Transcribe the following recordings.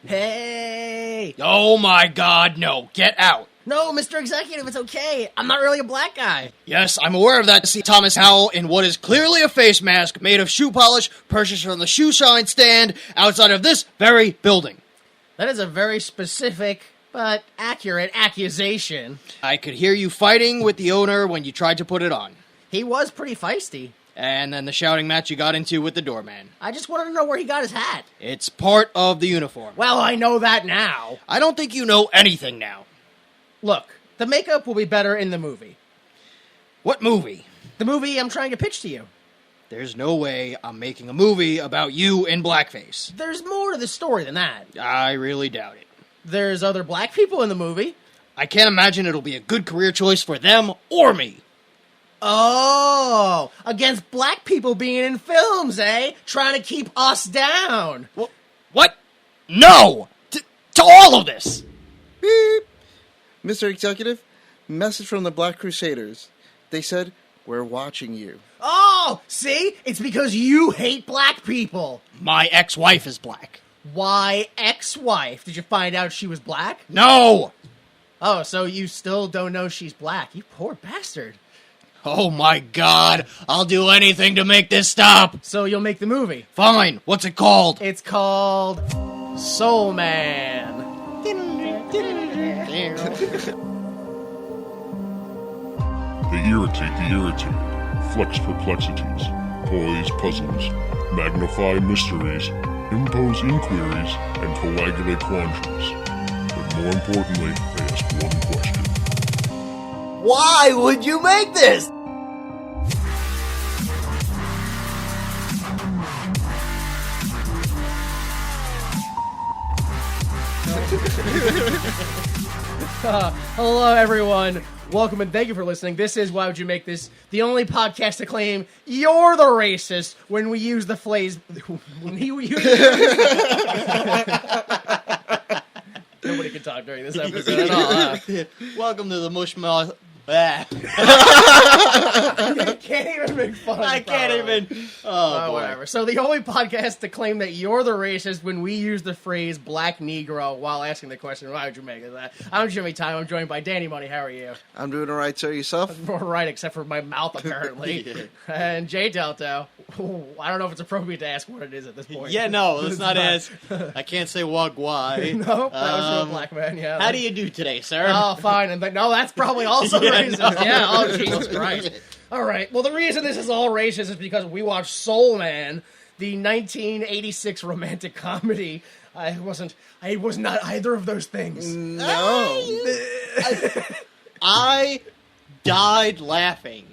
Hey! Oh my God, no. Get out. No, Mr. Executive, it's okay. I'm not really a black guy. Yes, I'm aware of that. See Thomas Howell in what is clearly a face mask made of shoe polish purchased from the shoe shine stand outside of this very building. That is a very specific but accurate accusation. I could hear you fighting with the owner when you tried to put it on. He was pretty feisty. And then the shouting match you got into with the doorman. I just wanted to know where he got his hat. It's part of the uniform. Well, I know that now. I don't think you know anything now. Look, the makeup will be better in the movie. What movie? The movie I'm trying to pitch to you. There's no way I'm making a movie about you in blackface. There's more to the story than that. I really doubt it. There's other black people in the movie. I can't imagine it'll be a good career choice for them or me. Oh, against black people being in films, eh? Trying to keep us down. What? No! To all of this! Beep. Mr. Executive, message from the Black Crusaders. They said, we're watching you. Oh, see? It's because you hate black people. My ex-wife is black. Why ex-wife? Did you find out she was black? No! Oh, so you still don't know she's black. You poor bastard. Oh my God, I'll do anything to make this stop. So you'll make the movie. Fine, what's it called? It's called Soul Man. They irritate the irritated, flex perplexities, poise puzzles, magnify mysteries, impose inquiries, and coagulate quandaries. But more importantly, they ask one question. Why would you make this? Hello, everyone. Welcome and thank you for listening. This is Why Would You Make This? The only podcast to claim you're the racist when we use the phrase. Nobody can talk during this episode at all. Huh? Welcome to the Mushmouth. I Can't even make fun of it. can't even. Oh, boy. Whatever. So the only podcast to claim that you're the racist when we use the phrase black Negro while asking the question, why would you make it that? I'm Jimmy Time. I'm joined by Danny Money. How are you? I'm doing all right, sir. Yourself? All right, except for my mouth, apparently. Yeah. And Jay Delto. I don't know if it's appropriate to ask what it is at this point. Yeah, no, let's not ask. I can't say wagwai. Nope, that was for a black man, yeah. How do you do today, sir? Oh, fine. And no, that's probably also racist. no. Yeah, oh, Jesus Christ. All right, well, the reason this is all racist is because we watched Soul Man, the 1986 romantic comedy. I was not either of those things. No. I died laughing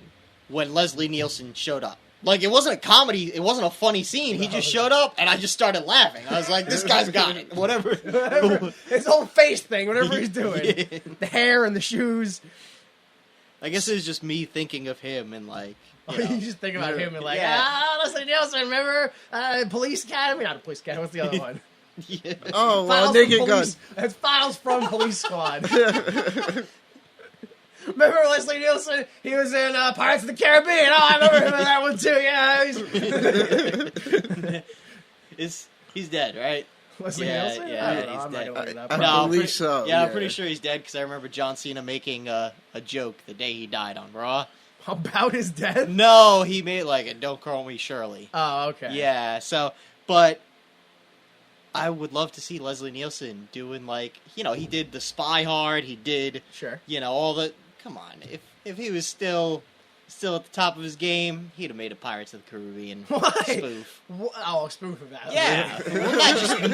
when Leslie Nielsen showed up. Like, it wasn't a comedy, it wasn't a funny scene. He just showed up, and I just started laughing. I was like, this guy's got it. Whatever. His whole face thing, whatever he's doing. Yeah. The hair and the shoes. I guess it was just me thinking of him and, like, You just think about him and like, Yeah. Leslie Nielsen, remember Police Academy? Not a Police Academy, what's the other one? Yeah. Oh, well, Files Naked from Gun. Police. It's Files from Police Squad. Remember Leslie Nielsen? He was in Pirates of the Caribbean. Oh, I remember him in that one too. Yeah, He's dead, right? Leslie Yeah, Nielsen. yeah, I don't know. he's I'm dead. not gonna look it up. I No, believe so. Yeah, I'm pretty sure he's dead because I remember John Cena making a joke the day he died on Raw. About his death? No, he made like a "Don't Call Me Shirley." Oh, okay. Yeah, so, but I would love to see Leslie Nielsen doing like, he did The Spy Hard, he did, Sure. all the. Come on, if he was still at the top of his game, he'd have made a Pirates of the Caribbean spoof. Oh, a spoof of that. Yeah, well, not just a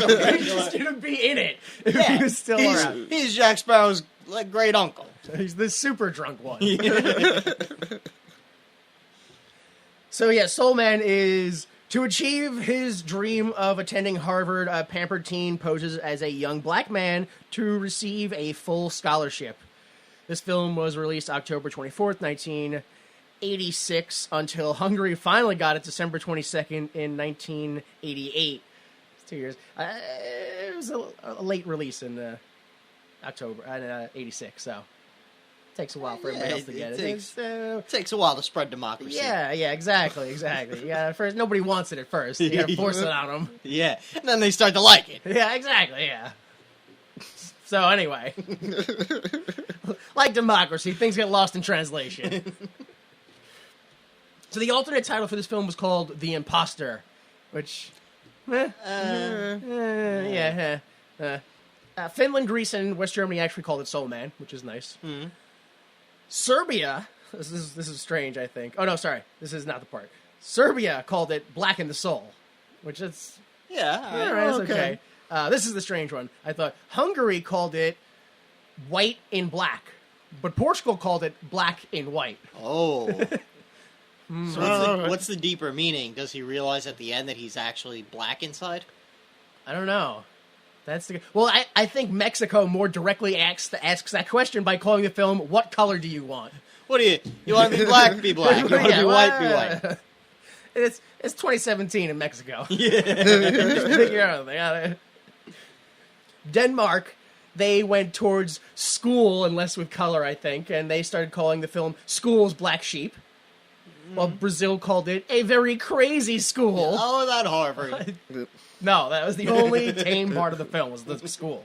He regular. just didn't be in it if Yeah, he was still around. he's Jack Sparrow's like great uncle. He's the super drunk one. So yeah, Soul Man is to achieve his dream of attending Harvard. A pampered teen poses as a young black man to receive a full scholarship. This film was released October 24th, 1986, until Hungary finally got it December 22nd in 1988. It's 2 years. It was a late release in October 86, so Takes a while for everybody else to get it. It takes a while to spread democracy. Yeah, exactly. Yeah, at first nobody wants it at first. You gotta force it on them. Yeah, and then they start to like it. Yeah, exactly. Yeah. So anyway, like democracy, things get lost in translation. So the alternate title for this film was called The Imposter, which, Finland, Greece, and West Germany actually called it Soul Man, which is nice. Mm-hmm. Serbia, this is strange, I think. Oh no, sorry, this is not the part. Serbia called it Black in the Soul, which is all right, it's okay. This is the strange one. I thought Hungary called it White in Black, but Portugal called it Black in White. Oh. So what's the deeper meaning? Does he realize at the end that he's actually black inside? I don't know. Well, I think Mexico more directly asks that question by calling the film "What color do you want?" What do you want to be black? Be black. You want to be white? Be white. It's 2017 in Mexico. Yeah. Figure out. Denmark, they went towards school and less with color, I think, and they started calling the film "School's Black Sheep." While Brazil called it a very crazy school. Oh, that Harvard. No, that was the only tame part of the film, was the school.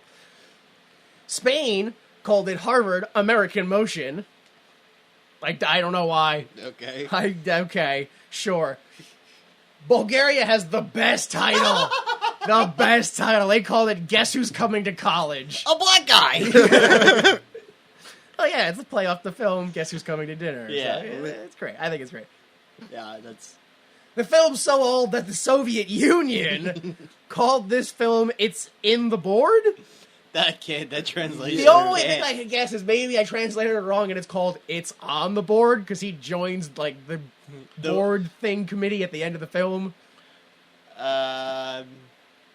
Spain called it Harvard American Motion. I don't know why. Okay. Okay, sure. Bulgaria has the best title. The best title. They called it Guess Who's Coming to College. A black guy. Oh yeah, it's a play off the film Guess Who's Coming to Dinner. Yeah. So, it's great. I think it's great. Yeah, that's... The film's so old that the Soviet Union called this film It's in the Board. That translation. The only thing I can guess is maybe I translated it wrong and it's called It's on the Board because he joins like the board thing committee at the end of the film.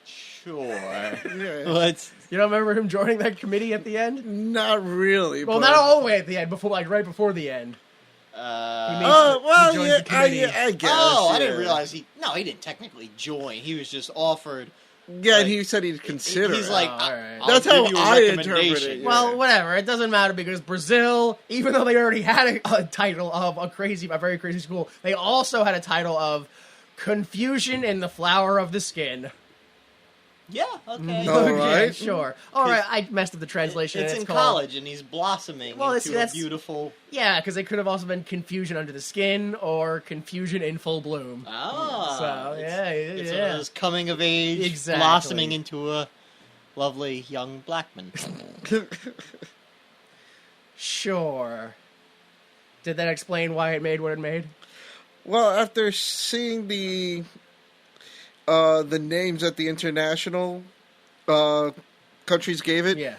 Sure. Yeah. You don't remember him joining that committee at the end? Not really. Well, but... not all the way at the end, right before the end. He I guess. Oh, I didn't realize he didn't technically join. He was just offered. Yeah, and he said he'd consider. He's like, all right. That's how I interpret it. Yeah. Well, whatever. It doesn't matter because Brazil, even though they already had a title of a very crazy school, they also had a title of Confusion in the Flower of the Skin. Yeah, okay. All right. Yeah, sure. All right, I messed up the translation. It's in called... college, and he's blossoming into a beautiful... Yeah, because it could have also been Confusion Under the Skin or Confusion in Full Bloom. Ah. So, it's one of those coming of age, blossoming into a lovely young black man. Sure. Did that explain why it made what it made? Well, after seeing the names that the international countries gave it, yeah,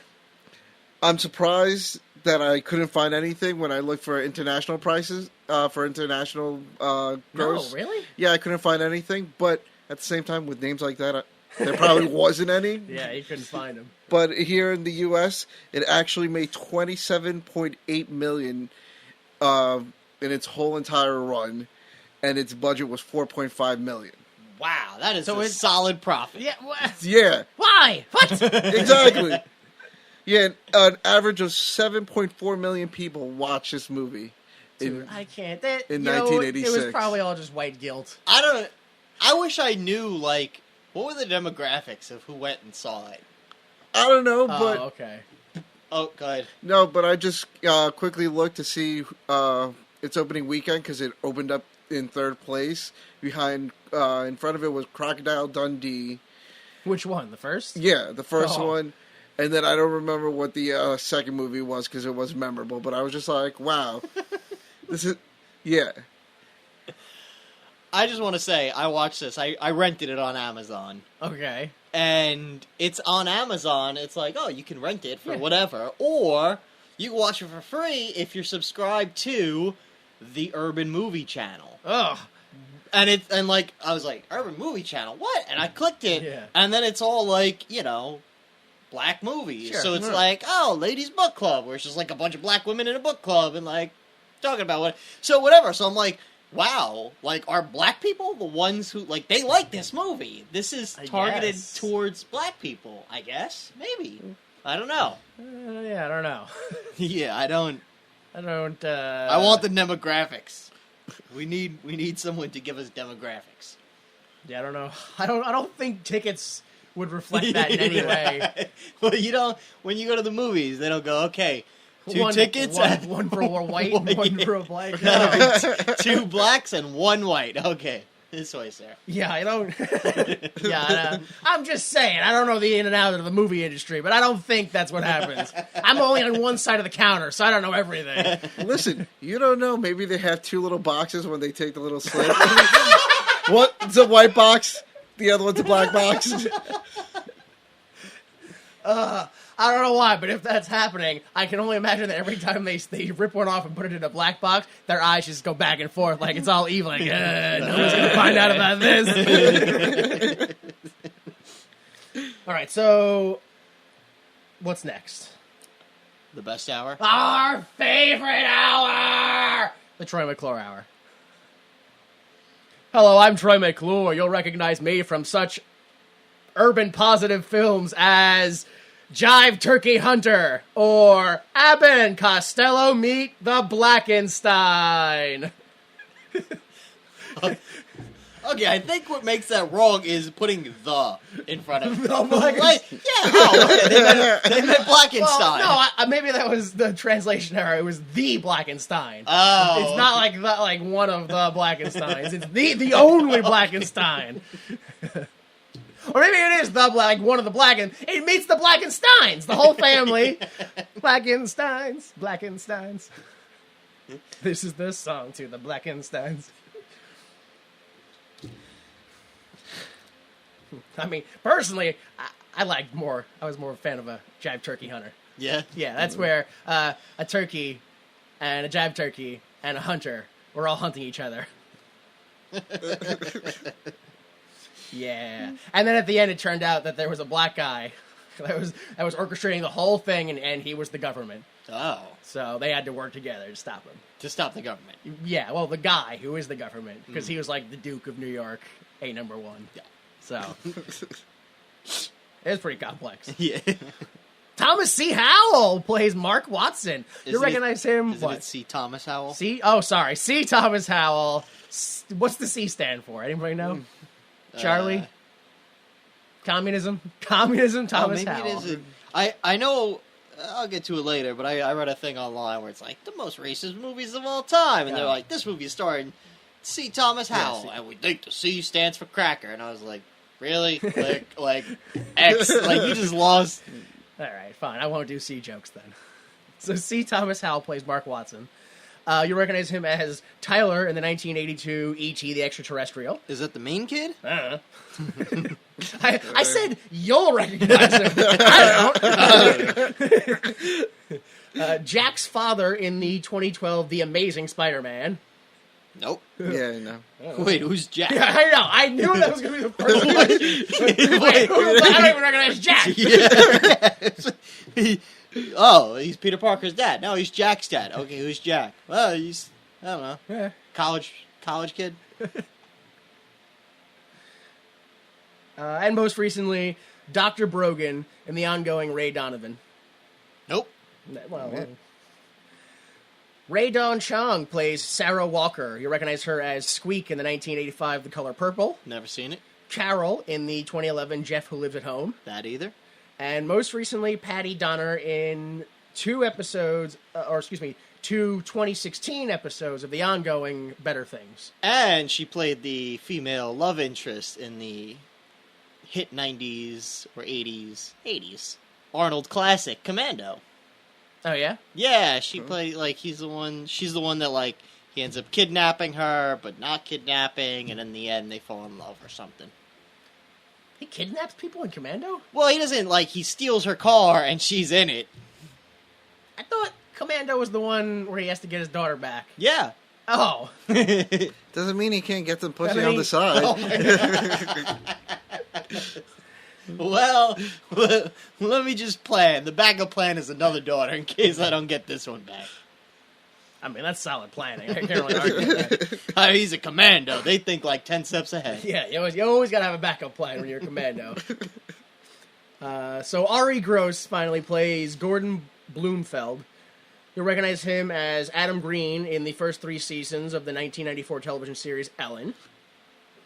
I'm surprised that I couldn't find anything when I looked for international prices for international gross. No, really? Yeah, I couldn't find anything. But at the same time, with names like that, there probably wasn't any. Yeah, you couldn't find them. But here in the U.S., it actually made $27.8 million in its whole entire run, and its budget was $4.5 million. Wow, that is a solid profit. Yeah. What? Yeah. Why? What? Exactly. Yeah, an average of 7.4 million people watched this movie. Dude, I can't. In 1986. It was probably all just white guilt. I wish I knew, like, what were the demographics of who went and saw it? I don't know, but... okay. Oh, go ahead. No, but I just quickly looked to see its opening weekend, because it opened up in third place. In front of it was Crocodile Dundee. Which one? The first? Yeah, the first one. And then I don't remember what the second movie was because it was memorable. But I was just like, wow. This is... Yeah. I just want to say, I watched this. I rented it on Amazon. Okay. And it's on Amazon. It's like, oh, you can rent it for whatever. Or you can watch it for free if you're subscribed to the Urban Movie Channel. Ugh. And I was like, Urban Movie Channel? What? And I clicked it. Yeah. And then it's all like, black movies. Sure. So it's like, oh, ladies' book club, where it's just like a bunch of black women in a book club and like talking about what. So whatever. So I'm like, wow, like, are black people the ones who, like, they like this movie? This is targeted towards black people, I guess. Maybe. I don't know. Yeah, I don't know. Yeah, I don't. I don't. I want the demographics. We need someone to give us demographics. Yeah, I don't know. I don't think tickets would reflect that in any way. Well, you don't. When you go to the movies, they don't go, okay, two One- tickets, one for a white, and one for a black. two blacks and one white. Okay, this way, sir. Yeah, I don't. Yeah, I'm just saying. I don't know the in and out of the movie industry, but I don't think that's what happens. I'm only on one side of the counter, so I don't know everything. Listen, you don't know. Maybe they have two little boxes when they take the little slip. One's a white box, the other one's a black box. I don't know why, but if that's happening, I can only imagine that every time they rip one off and put it in a black box, their eyes just go back and forth like it's all evil. Like, no one's going to find out about this. All right, so what's next? The best hour. Our favorite hour! The Troy McClure Hour. Hello, I'm Troy McClure. You'll recognize me from such urban positive films as Jive Turkey Hunter or Abbott and Costello Meet the Blackenstein. Okay, I think what makes that wrong is putting the in front of it. Blackenstein. Like, yeah, oh, they meant Blackenstein. Well, no, maybe that was the translation error. It was the Blackenstein. Oh. It's not like one of the Blackensteins. It's the only Blackenstein. Or maybe it is one of the it meets the Blackensteins, the whole family. Blackensteins. This is the song to the Blackensteins. I mean, personally, I was more a fan of a Jive Turkey Hunter. Yeah? Yeah, that's where a turkey and a jive turkey and a hunter were all hunting each other. Yeah. And then at the end, it turned out that there was a black guy that was orchestrating the whole thing, and he was the government. Oh. So they had to work together to stop him. To stop the government. Yeah, well, the guy who is the government, because he was like the Duke of New York, number one. Yeah. So it's pretty complex. Yeah. Thomas C. Howell plays Mark Watson. You recognize him? Isn't it C. Thomas Howell? C. Oh, sorry, C. Thomas Howell. What's the C stand for? Anybody know? Charlie. Communism. Thomas Howell. It is I know. I'll get to it later, but I read a thing online where it's like the most racist movies of all time, and they're like, this movie is starring C. Thomas Howell, and we think the C stands for cracker, and I was like, really? like X? Like you just lost. All right, fine. I won't do C jokes then. So C. Thomas Howell plays Mark Watson. You recognize him as Tyler in the 1982 E.T. the Extraterrestrial. Is that the main kid? I said you'll recognize him. I don't. Jack's father in the 2012 The Amazing Spider-Man. Nope. Yeah, no. Wait, who's Jack? Yeah, I know. I knew that was going to be the first one. Wait, I don't even recognize Jack. Yeah. He's Peter Parker's dad. No, he's Jack's dad. Okay, who's Jack? Well, he's, I don't know, college kid. And most recently, Dr. Brogan in the ongoing Ray Donovan. Nope. Well, Ray Dawn Chong plays Sarah Walker. You recognize her as Squeak in the 1985 The Color Purple. Never seen it. Carol in the 2011 Jeff Who Lives at Home. That either. And most recently, Patty Donner in two 2016 episodes of the ongoing Better Things. And she played the female love interest in the hit 90s or 80s Arnold classic, Commando. Oh, yeah? Yeah, she played, she's the one that, he ends up kidnapping her, but not kidnapping, and in the end they fall in love or something. He kidnaps people in Commando? Well, he doesn't, he steals her car and she's in it. I thought Commando was the one where he has to get his daughter back. Yeah. Oh. Doesn't mean he can't get some pussy on the side. Well, let me just plan. The backup plan is another daughter in case I don't get this one back. I mean, that's solid planning. I can't really argue with that. He's a commando. They think 10 steps ahead. Yeah, you always got to have a backup plan when you're a commando. So Ari Gross finally plays Gordon Bloomfeld. You'll recognize him as Adam Green in the first 3 seasons of the 1994 television series Ellen,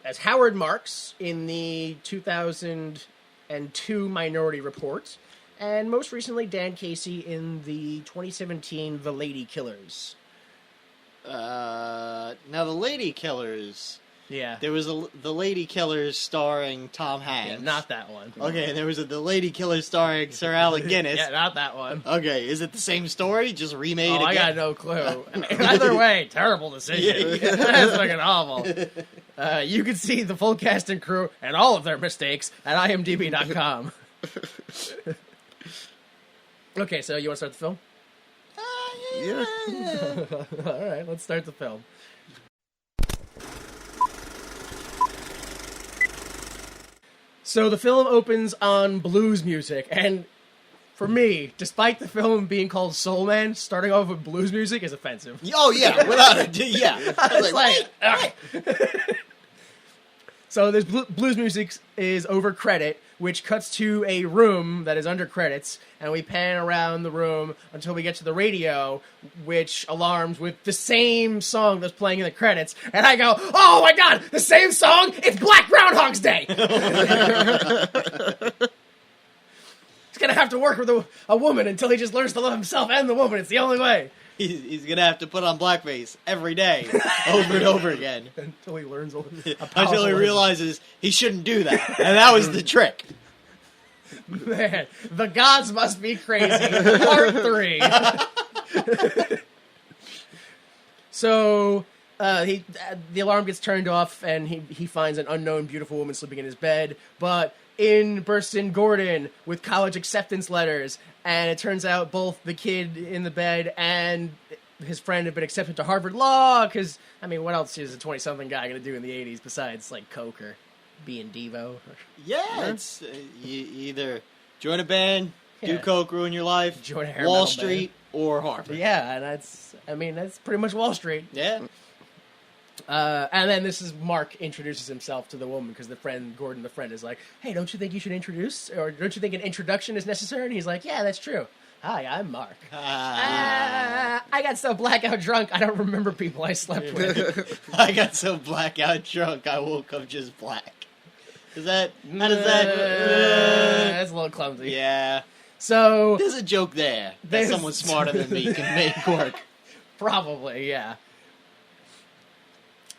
as Howard Marks in the 2002 Minority Report, and most recently Dan Casey in the 2017 The Lady Killers. Now the Lady Killers. Yeah. There was the Lady Killers starring Tom Hanks. Yeah, not that one. Okay, there was the Lady Killers starring Sir Alec Guinness. Yeah, not that one. Okay, is it the same story, just remade Oh, again? I got no clue. Either way, terrible decision. Yeah. That's fucking awful. You can see the full cast and crew and all of their mistakes at imdb.com. Okay, so you want to start the film? Yeah. All right, let's start the film. So the film opens on blues music, and for me, despite the film being called Soul Man, starting off with blues music is offensive. Oh, yeah, without a... Yeah. I was like, So this blues music is over credit, which cuts to a room that is under credits, and we pan around the room until we get to the radio, which alarms with the same song that's playing in the credits, and I go, oh my god, the same song? It's Black Groundhog's Day! He's gonna have to work with a woman until he just learns to love himself and the woman. It's the only way. He's going to have to put on blackface every day, over and over again. Until he learns Until he realizes he shouldn't do that. And that was the trick. Man, the gods must be crazy. Part 3. So, the alarm gets turned off, and he finds an unknown beautiful woman sleeping in his bed, but in bursts in Gordon with college acceptance letters, and it turns out both the kid in the bed and his friend have been accepted to Harvard Law, because, I mean, what else is a 20-something guy going to do in the 80s besides, like, coke or being Devo? Yeah, it's you either join a band, do Yeah. coke, ruin your life, Join a hair Wall metal Street, or Harvard. Yeah, and that's pretty much Wall Street. Yeah. And then this is Mark introduces himself to the woman, because Gordon, the friend, is like, hey, don't you think you should introduce, or don't you think an introduction is necessary? And he's like, yeah, that's true. Hi, I'm Mark. I got so blackout drunk, I don't remember people I slept with. I got so blackout drunk, I woke up just black. How does that... That's a little clumsy. Yeah. So, There's a joke there that There's- someone smarter than me can make work. probably, yeah.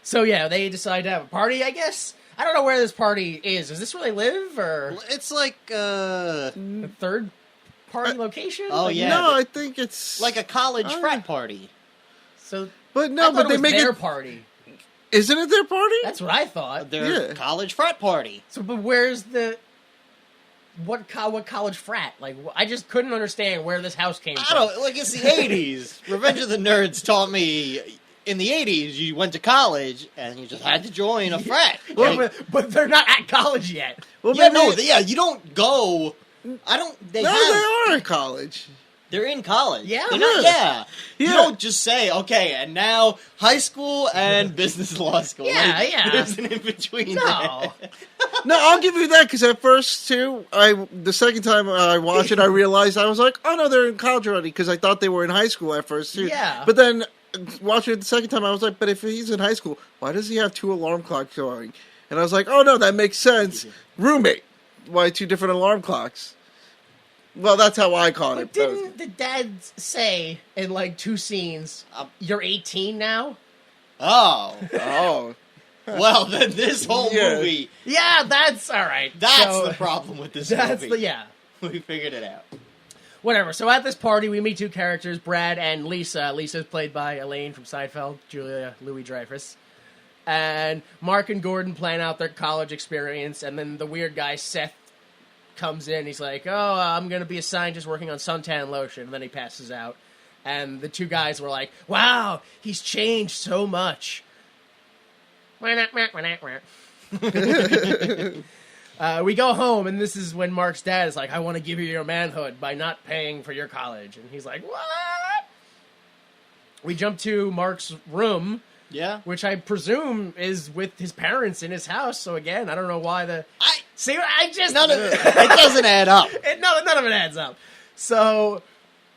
So, yeah, they decide to have a party, I guess. I don't know where this party is. Is this where they live, or It's like, a third party location? Oh, Like, yeah. No, I think it's like a college frat party. So, But I no, thought but it they was make their it. party. Isn't it their party? That's what I thought. Their Yeah. college frat party. So, but where's the what college frat? Like, I just couldn't understand where this house came I from. don't like it's the 80s. Revenge of the Nerds taught me in the 80s you went to college and you just had to join a frat. Yeah, Like, but they're not at college yet. Well, yeah, maybe- you don't go. I don't. They No, have. they are in college. They're in college. Yeah? They're not, Yeah. You Yeah. don't just say, okay, and now high school and business law school. Yeah, Like, yeah. There's an in-between No. there. No, I'll give you that because at first too, the second time I watched it, I realized I was like, oh no, they're in college already because I thought they were in high school at first too. Yeah. But then watching it the second time, I was like, but if he's in high school, why does he have 2 alarm clocks going? And I was like, oh no, that makes sense. Roommate, why 2 different alarm clocks? Well, that's how I caught But it. didn't the dad say in like 2 scenes, you're 18 now? Oh. Oh, Well, then this whole Yeah. movie, Yeah, that's all right. that's So, the problem with this That's movie. yeah. We figured it out. Whatever. So at this party, we meet 2 characters, Brad and Lisa. Lisa's played by Elaine from Seinfeld, Julia Louis-Dreyfus. And Mark and Gordon plan out their college experience, and then the weird guy, Seth, comes in. He's like, oh, I'm going to be a scientist working on suntan lotion. And then he passes out. And the 2 guys were like, wow, he's changed so much. We go home, and this is when Mark's dad is like, I want to give you your manhood by not paying for your college. And he's like, what? We jump to Mark's room, Yeah? which I presume is with his parents in his house. So again, I don't know why None of it doesn't add up. none of it adds up. So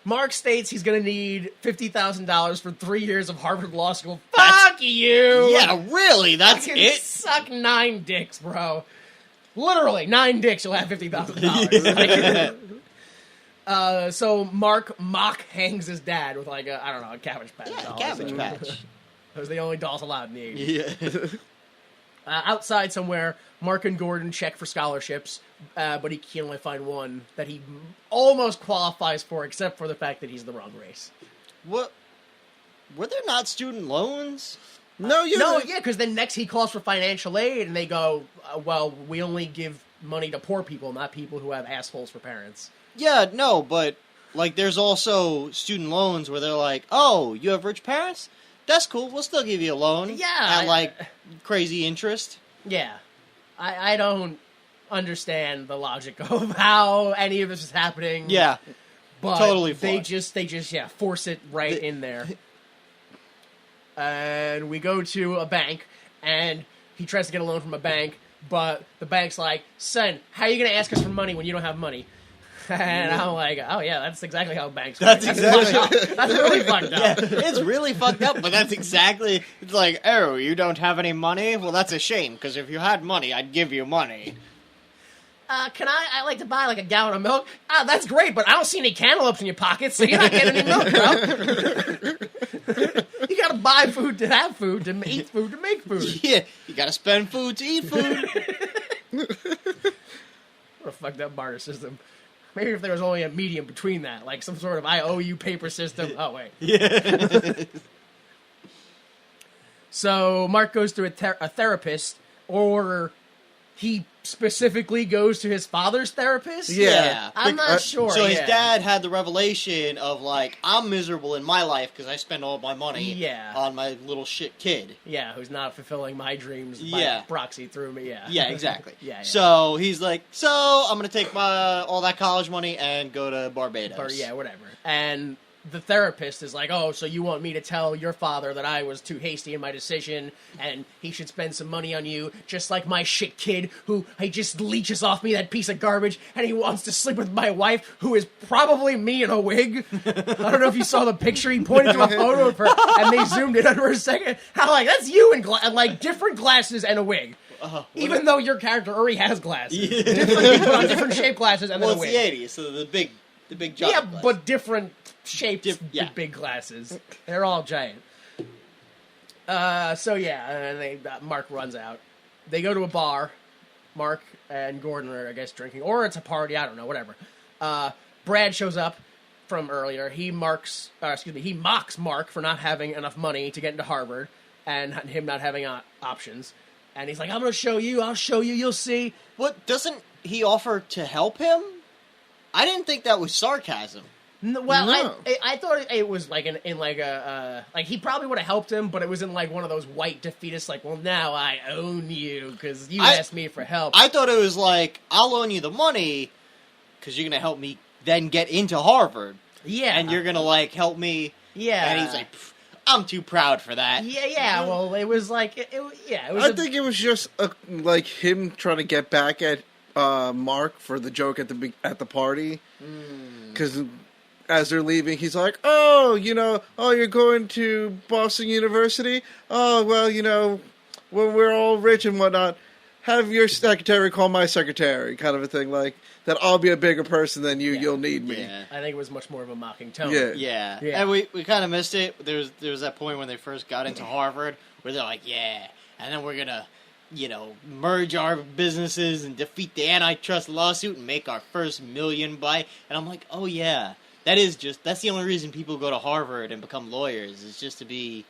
Mark states he's going to need $50,000 for 3 years of Harvard Law School. Fuck you! Yeah, really, that's Fucking it? suck 9 dicks, bro. Literally, 9 dicks, you'll have $50,000. So Mark mock hangs his dad with like a Cabbage Patch doll. Cabbage Patch. Those are the only dolls allowed in the 80s. Yeah. Outside somewhere, Mark and Gordon check for scholarships, but he can only find one that he almost qualifies for, except for the fact that he's the wrong race. What? Were there not student loans? No, Because then next he calls for financial aid, and they go, well, we only give money to poor people, not people who have assholes for parents. Yeah, no, but, like, there's also student loans where they're like, oh, you have rich parents? That's cool, we'll still give you a loan. Yeah. At, like, crazy interest. Yeah. I don't understand the logic of how any of this is happening. Yeah. But Totally they flawed. just force it right in there. And we go to a bank, and he tries to get a loan from a bank, but the bank's like, son, how are you going to ask us for money when you don't have money? And I'm like, oh yeah, that's exactly how banks work. That's exactly- That's really fucked up. Yeah, it's really fucked up, but that's exactly... It's like, oh, you don't have any money? Well, that's a shame, because if you had money, I'd give you money. Can I like to buy like a gallon of milk? That's great, but I don't see any cantaloupes in your pockets, so you're not getting any milk, bro. You gotta buy food to have food, to eat food to make food. Yeah, you gotta spend food to eat food. What a fucked up barter system. Maybe if there was only a medium between that, like some sort of I owe you paper system. Oh, wait. Yeah. So Mark goes to a therapist, or he specifically goes to his father's therapist? Yeah. I'm not sure. So his yeah. dad had the revelation of, like, I'm miserable in my life because I spend all my money on my little shit kid. Yeah, who's not fulfilling my dreams Yeah. by proxy through me, yeah. Yeah, exactly. Yeah. So he's like, so I'm going to take all that college money and go to Barbados. Or, yeah, whatever. And the therapist is like, oh, so you want me to tell your father that I was too hasty in my decision and he should spend some money on you, just like my shit kid who he just leeches off me that piece of garbage and he wants to sleep with my wife who is probably me in a wig. I don't know if you saw the picture. He pointed to a photo of her and they zoomed in on her a second. How, like, that's you in like different glasses and a wig. Even though your character already has glasses. Yeah. Different shaped glasses and then a Well, wig. it's the 80s, so the big giant Yeah, glasses. but different shaped yeah. big glasses. They're all giant. So yeah, and Mark runs out. They go to a bar. Mark and Gordon are, I guess, drinking, or it's a party. I don't know. Whatever. Brad shows up from earlier. He mocks Mark for not having enough money to get into Harvard, and him not having options. And he's like, "I'm going to show you. I'll show you. You'll see." What, doesn't he offer to help him? I didn't think that was sarcasm. Well, No. I thought it was like in like a like he probably would have helped him, but it was in like one of those white defeatist like, well, now I own you because you asked me for help. I thought it was like, I'll loan you the money because you're gonna help me then get into Harvard. Yeah, And you're gonna like help me. Yeah, And he's like, I'm too proud for that. yeah. Well, it was like it was. I think it was just like him trying to get back at Mark for the joke at the party, because as they're leaving, he's like, "Oh, you're going to Boston University. Oh, well, when we're all rich and whatnot, have your secretary call my secretary," kind of a thing, like that. I'll be a bigger person than you. Yeah. You'll need me. Yeah. I think it was much more of a mocking tone. Yeah. Yeah. Yeah. And we kind of missed it. There was that point when they first got into Harvard where they're like, yeah, and then we're gonna, merge our businesses and defeat the antitrust lawsuit and make our first $1 million by. And I'm like, oh yeah, that's the only reason people go to Harvard and become lawyers, is just to be,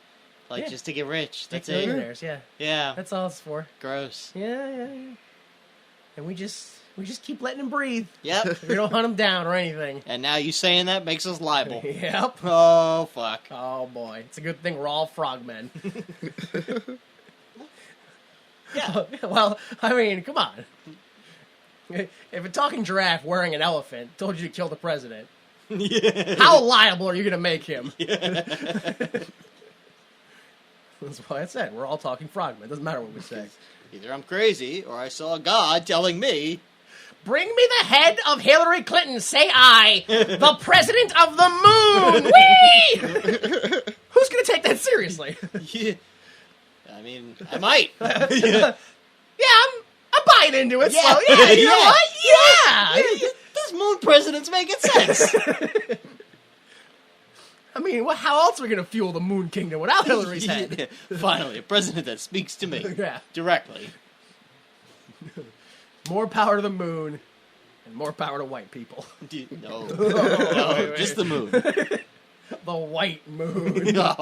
like, Yeah. just to get rich. That's Make it. millionaires, yeah. Yeah. That's all it's for. Gross. Yeah. And we just keep letting him breathe. Yep. We don't hunt him down or anything. And now you saying that makes us liable. Yep. Oh, fuck. Oh boy, it's a good thing we're all frogmen. Yeah. Well, I mean, come on. If a talking giraffe wearing an elephant told you to kill the president, Yeah. how liable are you going to make him? That's why I said we're all talking frogmen. Doesn't matter what we say. Either I'm crazy or I saw God telling me. Bring me the head of Hillary Clinton. Say I, the president of the moon. Whee! Who's going to take that seriously? Yeah. I mean, I might. Yeah, I'm buying into it. Yeah. So, yeah, you know Yeah. what? Yeah. This moon president's making sense. I mean, how else are we going to fuel the moon kingdom without Hillary's head? Finally, a president that speaks to me Yeah. directly. More power to the moon and more power to white people. No, wait. just the moon. The white moon. No.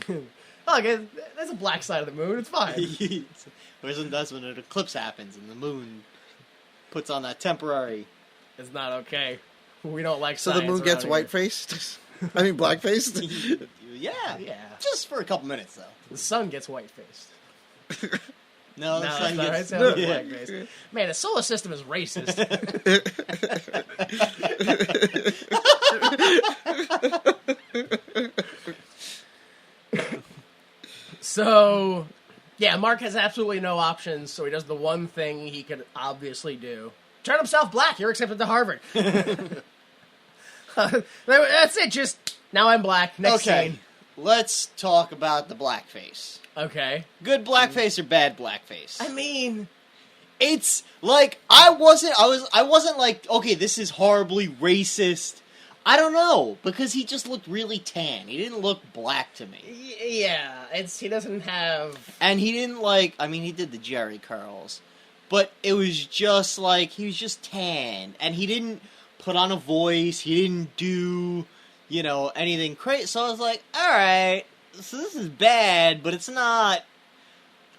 Look, there's a black side of the moon. It's fine. That's when an eclipse happens and the moon puts on that temporary. It's not okay. We don't like So science the moon gets around white faced. I mean, black faced. Yeah, Yeah. just for a couple minutes though. here. The sun gets white faced. No, the No, sun that's not right. gets. Sounds like Yeah. blackface. Man, the solar system is racist. So, yeah, Mark has absolutely no options, so he does the one thing he could obviously do. Turn himself black. You're accepted to Harvard. That's it. Just, now I'm black. Next Okay, scene. let's talk about the blackface. Okay. Good blackface or bad blackface? I mean, It's like I wasn't like, okay, this is horribly racist. I don't know, because he just looked really tan. He didn't look black to me. yeah, he doesn't have... And he didn't he did the Jerry curls, but it was just like, he was just tan. And he didn't put on a voice, he didn't do, anything crazy. So I was like, alright, so this is bad, but it's not,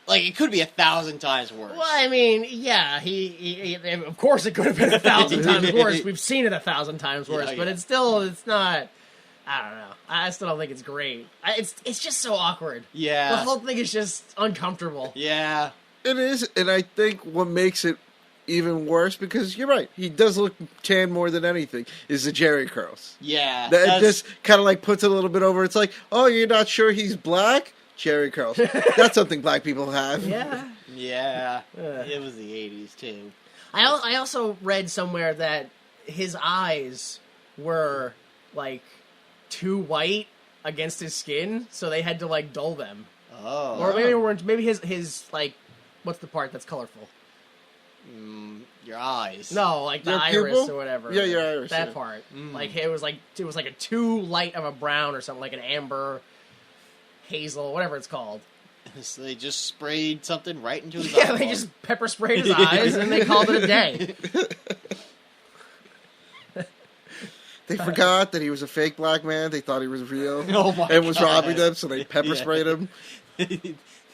like, it could be 1,000 times worse. Well, I mean, yeah, he of course it could have been 1,000 times worse. We've seen it 1,000 times worse, but Yeah. it's not, I don't know. I still don't think it's great. It's just so awkward. Yeah. The whole thing is just uncomfortable. Yeah. It is, and I think what makes it even worse, because you're right, he does look tan more than anything, is the Jerry curls. Yeah. That just kind of like puts it a little bit over. It's like, oh, you're not sure he's black? Jerry curls. That's something black people have. Yeah. Yeah. It was the 80s, too. I also read somewhere that his eyes were, like, too white against his skin, so they had to, like, dull them. Oh. Or maybe his like, what's the part that's colorful? Your eyes. No, like the Your iris pupil? or whatever. Yeah, your iris, That yeah. part. Like it was like a too light of a brown or something, like an amber, hazel, whatever it's called. So they just sprayed something right into his Yeah, eyeball. they just pepper sprayed his eyes and they called it a day. They forgot that he was a fake black man. They thought he was real. Oh my and was God. robbing them, so they pepper sprayed him.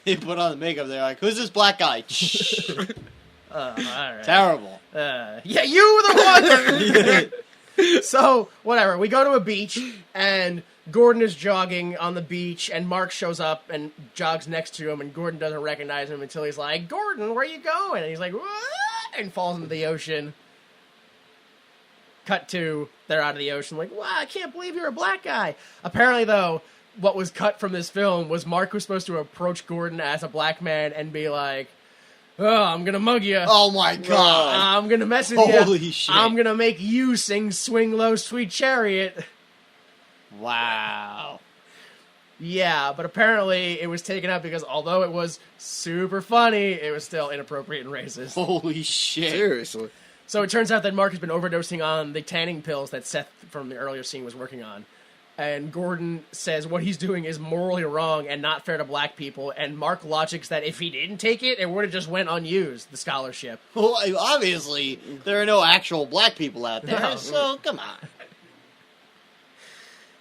They put on the makeup. They're like, "Who's this black guy?" All right. Terrible. Yeah, you were the one. So whatever. We go to a beach and Gordon is jogging on the beach, and Mark shows up and jogs next to him, and Gordon doesn't recognize him until he's like, "Gordon, where you going?" And he's like, "What?" And falls into the ocean. Cut to, they're out of the ocean, like, wow, I can't believe you're a black guy. Apparently, though, what was cut from this film was Mark was supposed to approach Gordon as a black man and be like, oh, I'm gonna mug you. Oh my God. I'm gonna mess with you. Holy shit. I'm gonna make you sing Swing Low, Sweet Chariot. Wow. Yeah, but apparently it was taken out because although it was super funny, it was still inappropriate and racist. Holy shit. Seriously. So it turns out that Mark has been overdosing on the tanning pills that Seth from the earlier scene was working on. And Gordon says what he's doing is morally wrong and not fair to black people. And Mark logics that if he didn't take it, it would have just went unused, the scholarship. Well, obviously, there are no actual black people out there, No. so come on.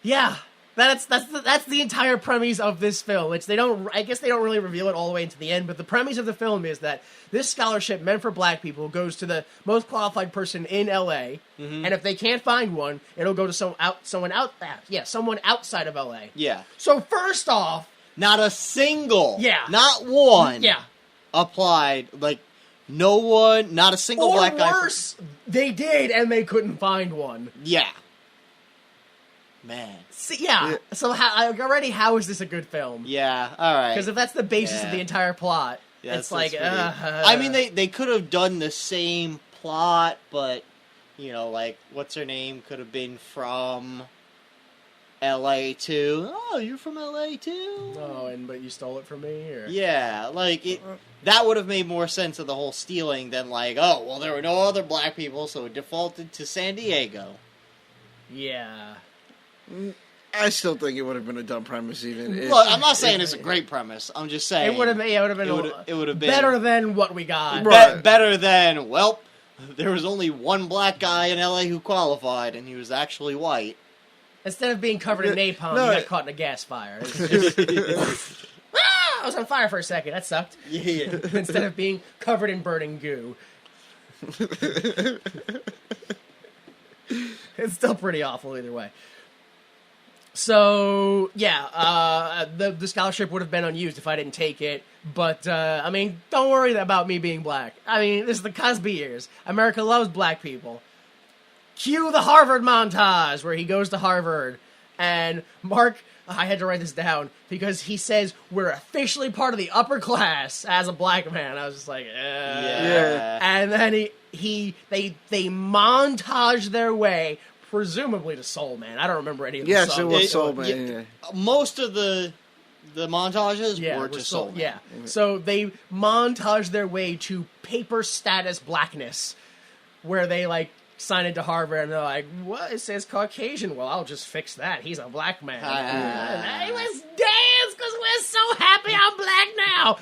Yeah, that's the entire premise of this film. Which I guess they don't really reveal it all the way into the end, but the premise of the film is that this scholarship meant for black people goes to the most qualified person in LA, and if they can't find one, it'll go to someone outside of LA. Yeah. So first off, Not a single. Yeah. Not one. yeah, Applied. Like, no one, not a single or black guy. worse, they did and they couldn't find one. Yeah. Man. See, yeah. So how is this a good film? Yeah, alright. Because if that's the basis of Yeah. the entire plot, Yeah, it's like, I mean, they could have done the same plot, but, you know, like, what's her name could have been from L.A. too. Oh, you're from L.A. too? Oh, but you stole it from me? Or? Yeah, like, that would have made more sense of the whole stealing than, like, oh, well, there were no other black people, so it defaulted to San Diego. Yeah. I still think it would have been a dumb premise, even. Look, I'm not saying it's a great premise. I'm just saying It would have been. it would have been better than what we got. Right. better than, well, there was only one black guy in LA who qualified, and he was actually white. Instead of being covered in napalm, No, you got caught in a gas fire. I was on fire for a second. That sucked. Yeah. Instead of being covered in burning goo. It's still pretty awful either way. So, yeah, the scholarship would have been unused if I didn't take it. But, I mean, don't worry about me being black. I mean, this is the Cosby years. America loves black people. Cue the Harvard montage where he goes to Harvard. And Mark, I had to write this down because he says we're officially part of the upper class as a black man. I was just like, Yeah. And then they montage their way, presumably to Soul Man. I don't remember any of the songs. Yes, it was Soul Man. Yeah. Most of the montages were to Soul. Soul Man. Yeah. So they montage their way to paper status blackness, where they like sign into Harvard and they're like, "What? It says Caucasian. Well, I'll just fix that. He's a black man. Hey, let's dance because we're so happy I'm black now."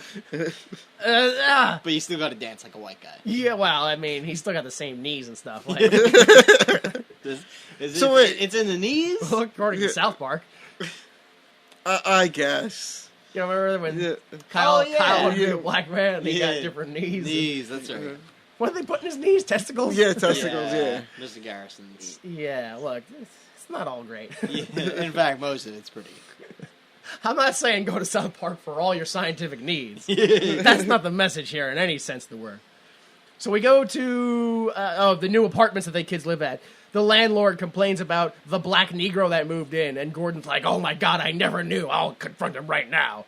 But you still got to dance like a white guy. Yeah, well, I mean, he's still got the same knees and stuff. Like, So wait. It's in the knees? according to South Park. I guess. You remember when Yeah. Kyle Oh, yeah. wanted to be a black man and he got Yeah. different knees? Knees, that's right. What did they put in his knees? Testicles? Yeah, testicles, yeah. Mr. Garrison's. Yeah, look, it's not all great. Yeah, in fact, most of it's pretty. I'm not saying go to South Park for all your scientific needs. That's not the message here in any sense of the word. So we go to the new apartments that the kids live at. The landlord complains about the black Negro that moved in, and Gordon's like, "Oh my God, I never knew. I'll confront him right now."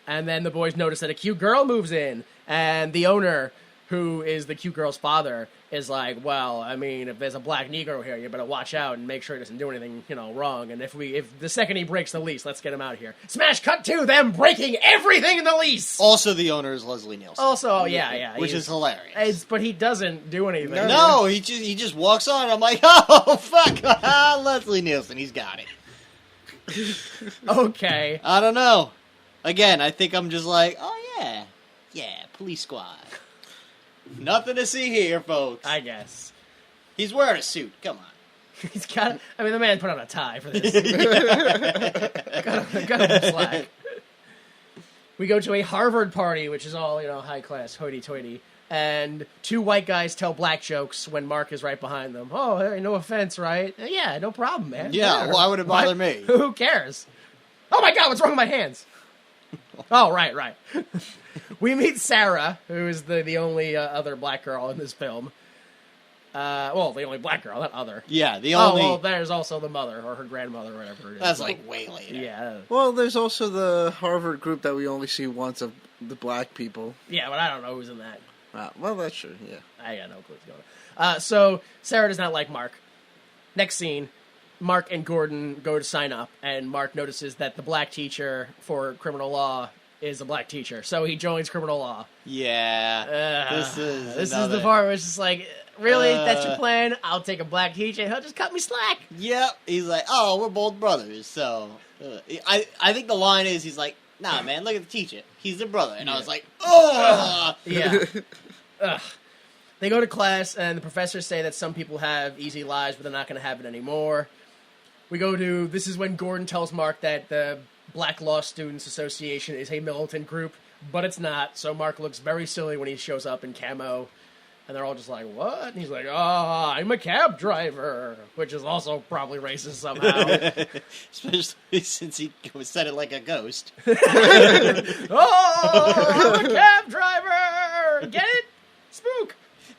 And then the boys notice that a cute girl moves in, and the owner, who is the cute girl's father, is like, "Well, I mean, if there's a black Negro here, you better watch out and make sure he doesn't do anything, wrong. And if the second he breaks the lease, let's get him out of here." Smash cut to them breaking everything in the lease. Also, the owner is Leslie Nielsen. Also, yeah, Which is hilarious. But he doesn't do anything. No, he just walks on. I'm like, oh, fuck. Leslie Nielsen, he's got it. Okay. I don't know. Again, I think I'm just like, oh, yeah, police squad. Nothing to see here, folks. I guess. He's wearing a suit. Come on. He's got. I mean, the man put on a tie for this. got him slack. We go to a Harvard party, which is all high class, hoity-toity, and two white guys tell black jokes when Mark is right behind them. Oh, hey, no offense, right? Yeah, no problem, man. Yeah, why would it bother me? Who cares? Oh my God, what's wrong with my hands? Oh, right. We meet Sarah, who is the only other black girl in this film. Well, the only black girl, not other. Yeah, the only... Oh, well, there's also the mother, or her grandmother, or whatever it is. That's like way later. Yeah. Well, there's also the Harvard group that we only see once of the black people. Yeah, but I don't know who's in that. Well, that's true, yeah. I got no clue what's going on. So, Sarah does not like Mark. Next scene, Mark and Gordon go to sign up, and Mark notices that the black teacher for criminal law is a black teacher, so he joins criminal law. Yeah. This is the part where it's just like, really? That's your plan? I'll take a black teacher. He'll just cut me slack. Yep. He's like, oh, we're both brothers, so... I think the line is, he's like, nah, man, look at the teacher. He's the brother. And I was like, oh! Yeah. Ugh. They go to class, and the professors say that some people have easy lives, but they're not going to have it anymore. We go to... This is when Gordon tells Mark that the Black Law Students Association is a militant group, but it's not. So Mark looks very silly when he shows up in camo. And they're all just like, what? And he's like, I'm a cab driver, which is also probably racist somehow. Especially since he said it like a ghost. I'm a cab driver! Get it? Spook!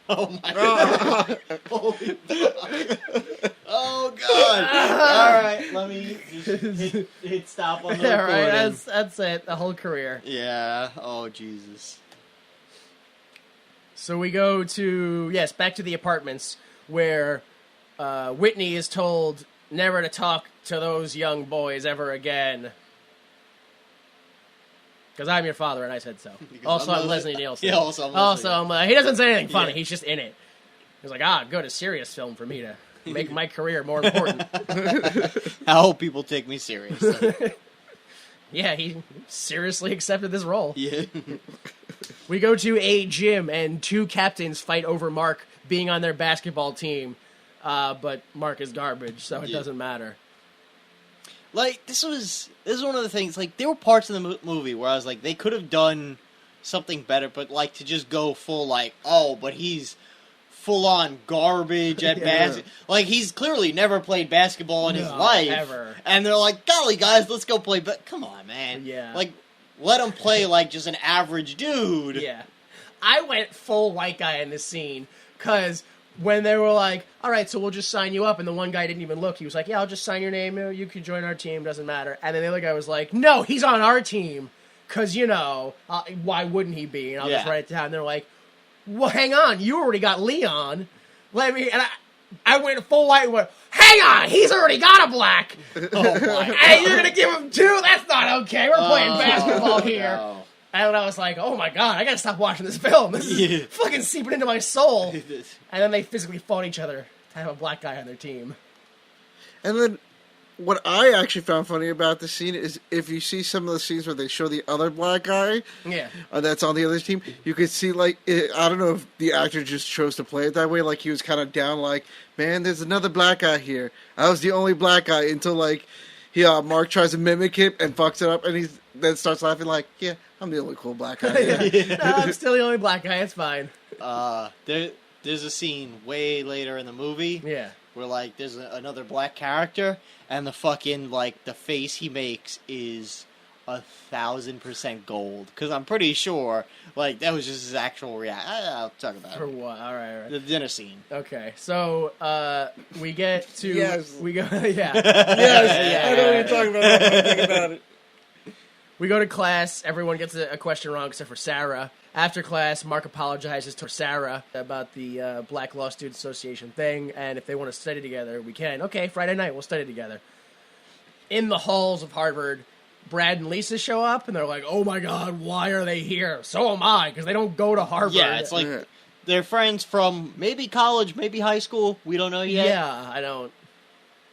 Oh my god! Holy fuck! Oh god! All right, let me just hit stop on the All recording. right, that's it. The whole career. Yeah. Oh Jesus. So we go to back to the apartments where Whitney is told never to talk to those young boys ever again. Because I'm your father, and I said so. Also, I'm Leslie Nielsen. Yeah, also, he doesn't say anything funny. Yeah. He's just in it. He's like, good, a serious film for me to make my career more important. I hope people take me seriously. Yeah, he seriously accepted this role. Yeah. We go to a gym, and two captains fight over Mark being on their basketball team. But Mark is garbage, so it doesn't matter. Like, this is one of the things, like, there were parts of the movie where I was like, they could have done something better, but, like, to just go full, like, but he's full-on garbage at basketball. Like, he's clearly never played basketball in his life. Ever. And they're like, golly, guys, let's go play, but come on, man. Yeah. Like, let him play, like, just an average dude. Yeah. I went full white guy in this scene, because when they were like, all right, so we'll just sign you up, and the one guy didn't even look. He was like, yeah, I'll just sign your name. You can join our team. Doesn't matter. And then the other guy was like, no, he's on our team. Because, why wouldn't he be? And I'll just write it down. And they're like, well, hang on. You already got Leon. And I went full white and went, hang on. He's already got a black. Oh, my Hey, you're going to give him two? That's not okay. We're playing basketball here. No. And I was like, oh my god, I gotta stop watching this film. This is fucking seeping into my soul. And then they physically fought each other to have a black guy on their team. And then what I actually found funny about the scene is if you see some of the scenes where they show the other black guy that's on the other team, you could see, like, I don't know if the actor just chose to play it that way, like he was kind of down, like, man, there's another black guy here. I was the only black guy until, like, Mark tries to mimic him and fucks it up, and he then starts laughing like, yeah, I'm the only cool black guy. No, I'm still the only black guy, it's fine. There's a scene way later in the movie where, like, there's another black character, and the fucking, like, the face he makes is 1,000% gold. Because I'm pretty sure, like, that was just his actual reaction. I'll talk about For it. what? Alright. The dinner scene. Okay, so, we get to... Yes. We go... Yes, I know what you're talking about. I'm thinking about it. We go to class. Everyone gets a question wrong except for Sarah. After class, Mark apologizes to Sarah about the Black Law Students Association thing, and if they want to study together, we can. Okay, Friday night, we'll study together. In the halls of Harvard, Brad and Lisa show up, and they're like, oh my god, why are they here? So am I, because they don't go to Harvard. Yeah, it's like they're friends from maybe college, maybe high school. We don't know yet. Yeah, I don't.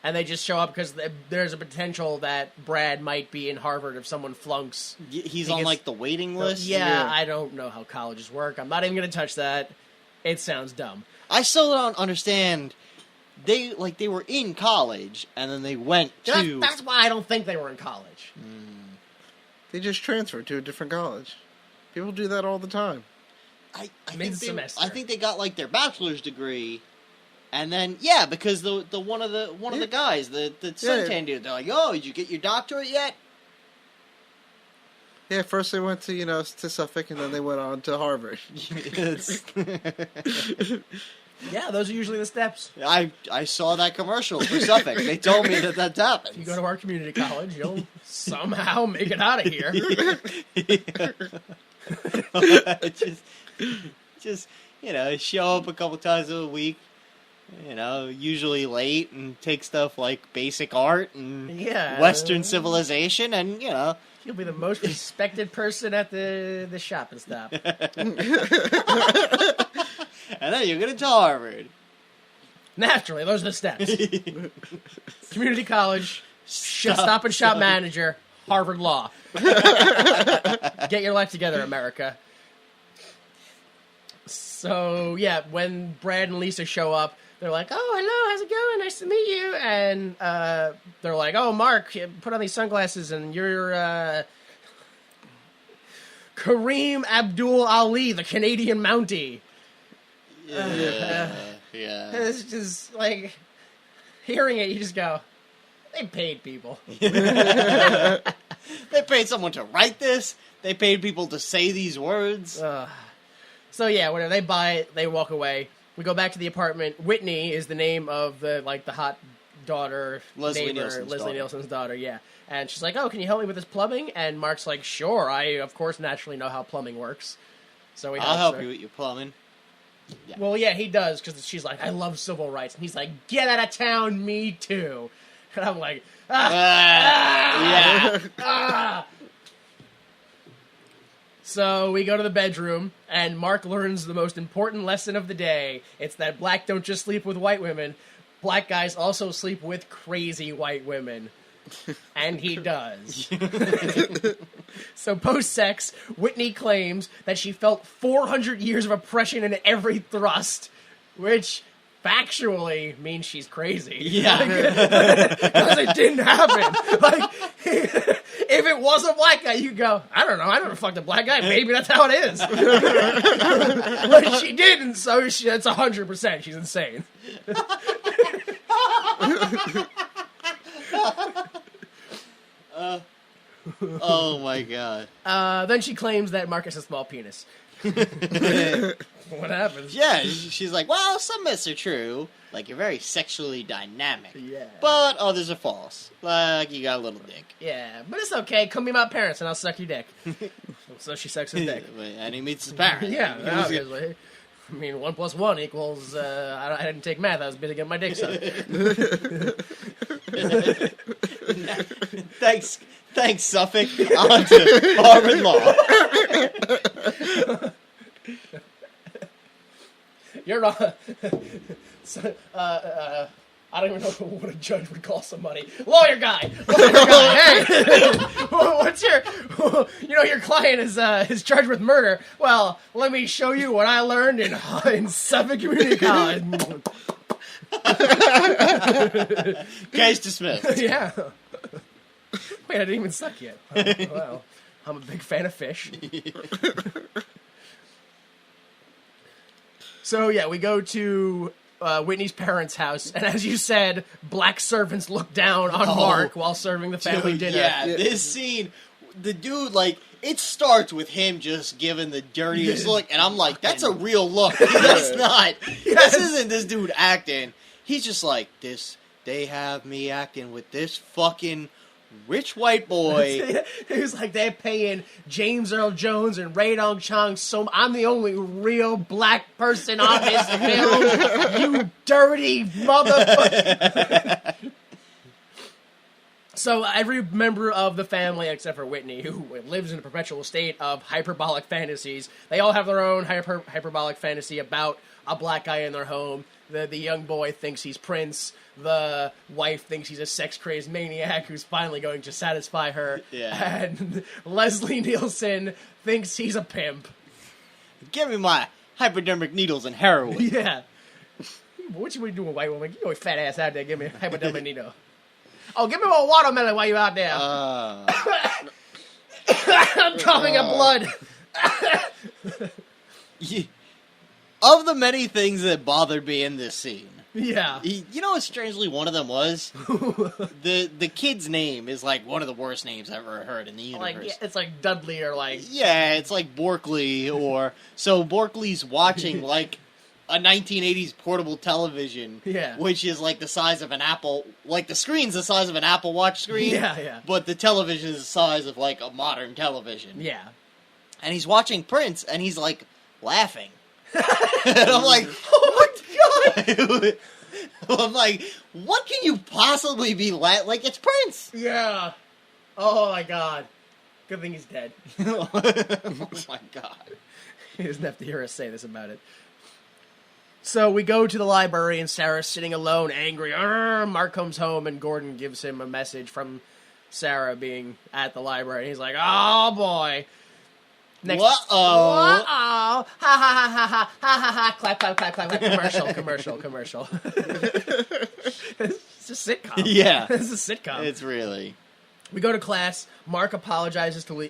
And they just show up because there's a potential that Brad might be in Harvard if someone flunks. He's on, like, the waiting list? Yeah, I don't know how colleges work. I'm not even going to touch that. It sounds dumb. I still don't understand. They were in college, and then they went to... That's why I don't think they were in college. They just transferred to a different college. People do that all the time. I Mid-semester. I think they got, like, their bachelor's degree... And then, because the one of the guys, the suntan dude, they're like, "Oh, did you get your doctorate yet?" Yeah, first they went to to Suffolk, and then they went on to Harvard. Yeah, those are usually the steps. I saw that commercial for Suffolk. They told me that happens. If you go to our community college, you'll somehow make it out of here. just show up a couple times a week. Usually late, and take stuff like basic art and Western civilization, and you'll be the most respected person at the shopping stop. And then you get to Harvard. Naturally, those are the steps. Community college, stop and shop manager, Harvard Law. Get your life together, America. So when Brad and Lisa show up, they're like, oh, hello, how's it going? Nice to meet you. And they're like, oh, Mark, put on these sunglasses, and you're Kareem Abdul-Ali, the Canadian Mountie. Yeah. It's just, like, hearing it, you just go, they paid people. They paid someone to write this. They paid people to say these words. So yeah, whatever. They buy it. They walk away. We go back to the apartment. Whitney is the name of the hot daughter, Leslie Leslie Nielsen's Nielsen's daughter. Yeah, and she's like, "Oh, can you help me with this plumbing?" And Mark's like, "Sure. I of course naturally know how plumbing works." So I'll help you with your plumbing. Yeah. Well, yeah, he does, because she's like, "I love civil rights," and he's like, "Get out of town, me too." And I'm like, Yeah. So we go to the bedroom, and Mark learns the most important lesson of the day. It's that black don't just sleep with white women. Black guys also sleep with crazy white women. And he does. So post-sex, Whitney claims that she felt 400 years of oppression in every thrust, which factually means she's crazy. Yeah. Because it didn't happen. Like, if it was a black guy, you'd go, I don't know, I never fucked a black guy, maybe that's how it is. But she didn't, so that's 100%. She's insane. Oh my god. Then she claims that Marcus has a small penis. What happens? Yeah, she's like, well, some myths are true. Like, you're very sexually dynamic. Yeah. But others are false. Like, you got a little dick. Yeah, but it's okay. Come be my parents and I'll suck your dick. So she sucks his dick. And he meets his parents. Yeah, obviously. I mean, 1 + 1 equals, I didn't take math, I was busy getting my dick sucked. Thanks, Suffolk. On to Harvard Law. You're not... I don't even know what a judge would call somebody. Lawyer guy! Hey! What's your... your client is charged with murder. Well, let me show you what I learned in Suffolk Community College. Case dismissed. Yeah. Wait, I didn't even suck yet. Oh, well, I'm a big fan of fish. So, yeah, we go to Whitney's parents' house, and as you said, black servants look down on Mark while serving the family dinner. Yeah, this scene, the dude, like, it starts with him just giving the dirtiest look, and I'm like, that's a real look. That's not. This isn't this dude acting. He's just like, they have me acting with this fucking rich white boy. He was like, they're paying James Earl Jones and Ray Dong Chong, so I'm the only real black person on this film. You dirty motherfucker. So every member of the family, except for Whitney, who lives in a perpetual state of hyperbolic fantasies, they all have their own hyperbolic fantasy about a black guy in their home. The young boy thinks he's Prince. The wife thinks he's a sex-crazed maniac who's finally going to satisfy her. Yeah. And Leslie Nielsen thinks he's a pimp. Give me my hypodermic needles and heroin. Yeah. What you doing, white woman? You know, fat ass out there. Give me a hypodermic needle. Oh, give me more watermelon while you're out there. I'm coughing up blood. Of the many things that bothered me in this scene, Yeah. you know what strangely one of them was? The kid's name is like one of the worst names I've ever heard in the universe. Like, it's like Dudley or like... Yeah, it's like Borkley or... So Borkley's watching like a 1980s portable television, Yeah. which is like the size of an Apple... Like the screen's the size of an Apple Watch screen. Yeah, yeah. But the television is the size of like a modern television. Yeah. And he's watching Prince and he's like laughing. And I'm like, oh my god! I'm like, what can you possibly be like? It's Prince. Yeah. Oh my god. Good thing he's dead. Oh my god! He doesn't have to hear us say this about it. So we go to the library and Sarah's sitting alone, angry. Mark comes home and Gordon gives him a message from Sarah being at the library. He's like, oh boy. Next. Uh-oh. Ha ha ha ha ha ha ha ha. Clap, clap, clap, clap, clap. Commercial. It's a sitcom. Yeah. It's a sitcom. It's really. We go to class. Mark apologizes to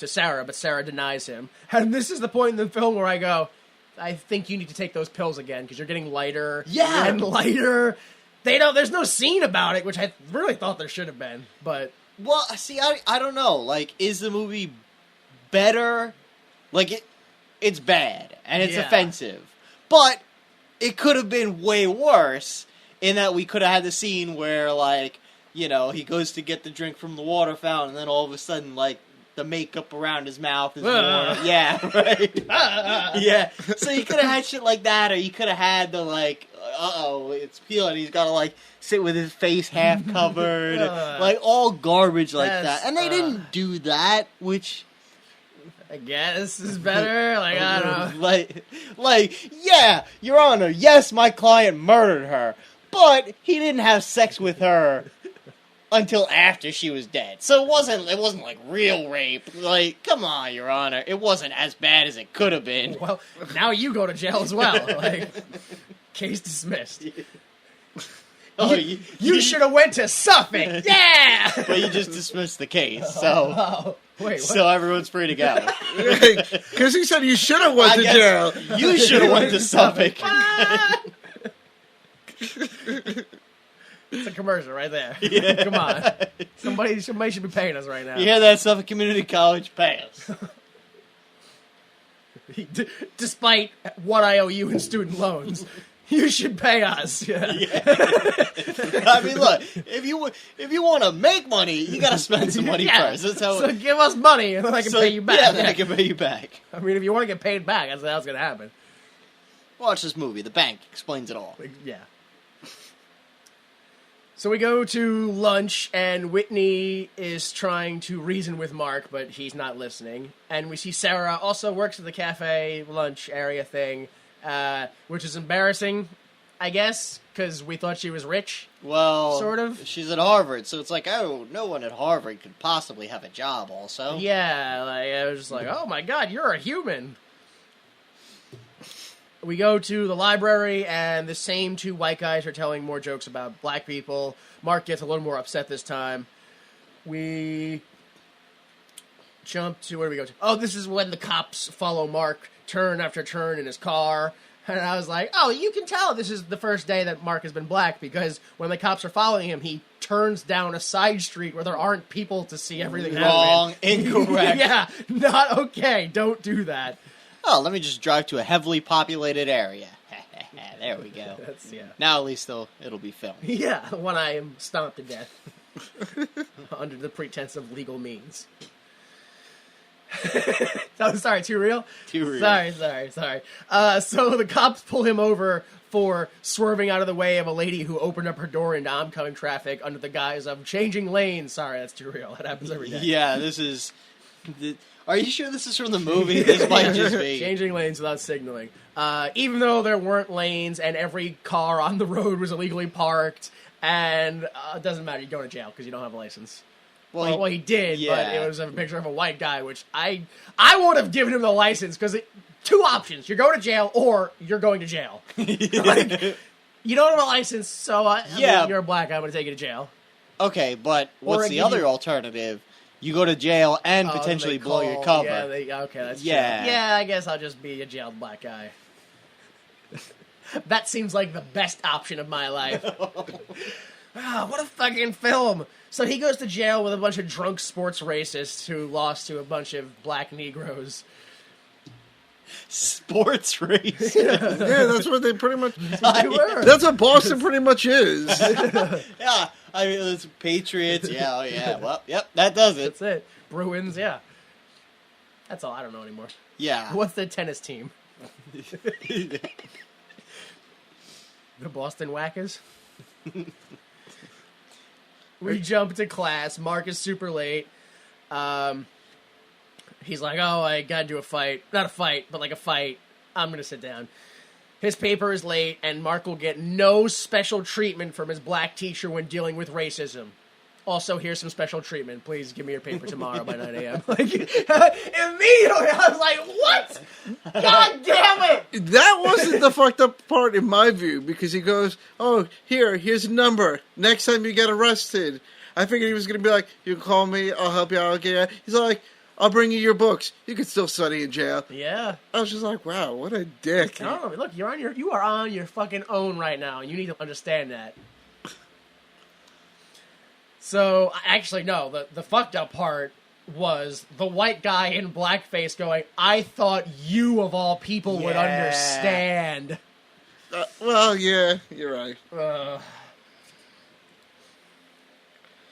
Sarah, but Sarah denies him. And this is the point in the film where I go, I think you need to take those pills again because you're getting lighter and lighter. There's no scene about it, which I really thought there should have been. But Well, see, I don't know. Like, is the movie better? Like, it's bad and it's Yeah. offensive. But it could have been way worse in that we could have had the scene where, like, you know, he goes to get the drink from the water fountain, and then all of a sudden, like, the makeup around his mouth is more... Yeah, right? Yeah. So you could have had shit like that, or you could have had the, like, uh-oh, it's peeling, he's got to, like, sit with his face half covered, like, all garbage like that. And they didn't do that, which... I guess is better. Like, I don't know. Like, yeah, Your Honor, yes, my client murdered her, but he didn't have sex with her until after she was dead. So it wasn't like real rape. Like, come on, Your Honor, it wasn't as bad as it could have been. Well, now you go to jail as well. Like, case dismissed. Oh, You should have went to Suffolk. Yeah. But you just dismissed the case, so Oh, wait. What? so everyone's free to go. Because he said you should have went to jail. You should have went to Suffolk. It's a commercial right there. Yeah. Come on. Somebody should be paying us right now. You hear that, Suffolk Community College? Pay us. Despite what I owe you in student loans, you should pay us. Yeah. I mean, look, if you want to make money, you got to spend some money first. That's how. So give us money, and then I can pay you back. Yeah, then I can pay you back. I mean, if you want to get paid back, that's what's going to happen. Watch this movie. The Bank explains it all. Like, yeah. So we go to lunch, and Whitney is trying to reason with Mark, but he's not listening. And we see Sarah also works at the cafe lunch area thing, which is embarrassing, I guess, because we thought she was rich. Well, sort of. She's at Harvard, so it's like, oh, no one at Harvard could possibly have a job also. Yeah, like, I was just like, oh my god, you're a human. We go to the library, and the same two white guys are telling more jokes about black people. Mark gets a little more upset this time. We jump to, where do we go to? Oh, this is when the cops follow Mark turn after turn in his car. And I was like, oh, you can tell this is the first day that Mark has been black, because when the cops are following him, he turns down a side street where there aren't people to see everything Wrong, happening. incorrect. Yeah, not okay. Don't do that. Oh, let me just drive to a heavily populated area. There we go. That's, yeah. Now at least it'll be filmed. Yeah, when I am stomped to death under the pretense of legal means. Oh, sorry, too real? Too real. Sorry. So the cops pull him over for swerving out of the way of a lady who opened up her door into oncoming traffic under the guise of changing lanes. Sorry, that's too real. That happens every day. Yeah, this is... Are you sure this is from the movie? This might just be... Changing lanes without signaling. Even though there weren't lanes and every car on the road was illegally parked, and it doesn't matter, you go to jail because you don't have a license. Well, he did, yeah. but it was a picture of a white guy, which I would have given him the license, because two options. You're going to jail, or you're going to jail. Like, you don't have a license, so I mean, you're black, I'm going to take you to jail. Okay, but what's the give other you- alternative? You go to jail and potentially they blow your call- cover. Yeah, okay, that's Yeah. true. Yeah, I guess I'll just be a jailed black guy. That seems like the best option of my life. What a fucking film. So he goes to jail with a bunch of drunk sports racists who lost to a bunch of black Negroes. Sports race. Yeah, that's what they pretty much... They were. That's what Boston pretty much is. Yeah, I mean, it's Patriots. Yeah, oh yeah. Well, yep, that does it. That's it. Bruins, yeah. That's all. I don't know anymore. Yeah. What's the tennis team? The Boston Whackers? We jump to class. Mark is super late. He's like, oh, I gotta do a fight. Not a fight, but like a fight. I'm gonna sit down. His paper is late, and Mark will get no special treatment from his black teacher when dealing with racism. Also, here's some special treatment. Please give me your paper tomorrow by 9 a.m. Like, immediately, I was like, what? God damn it! That wasn't the fucked up part in my view, because he goes, oh, here's a number. Next time you get arrested. I figured he was going to be like, you can call me, I'll help you out. Okay. He's like, I'll bring you your books. You can still study in jail. Yeah. I was just like, wow, what a dick. No, look, you are on your fucking own right now, and you need to understand that. So, actually, no, the fucked up part was the white guy in blackface going, I thought you of all people would Yeah. understand. Well, yeah, you're right.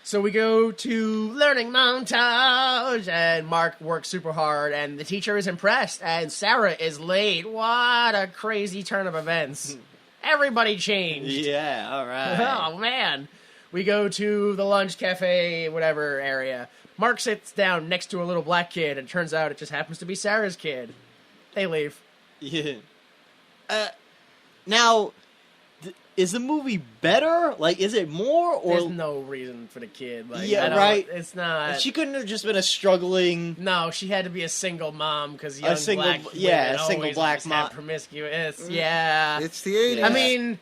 So we go to learning montage, and Mark works super hard, and the teacher is impressed, and Sarah is late. What a crazy turn of events. Everybody changed. Yeah, all right. Oh, man. We go to the lunch cafe, whatever area. Mark sits down next to a little black kid, and it turns out it just happens to be Sarah's kid. They leave. Yeah. Now, is the movie better? Like, is it more or? There's no reason for the kid. Like, Yeah, I don't- right. It's not. She couldn't have just been a struggling. No, she had to be a single mom because young single- black yeah, women a single always black just have mom. promiscuous. Yeah, It's the 80s. I mean,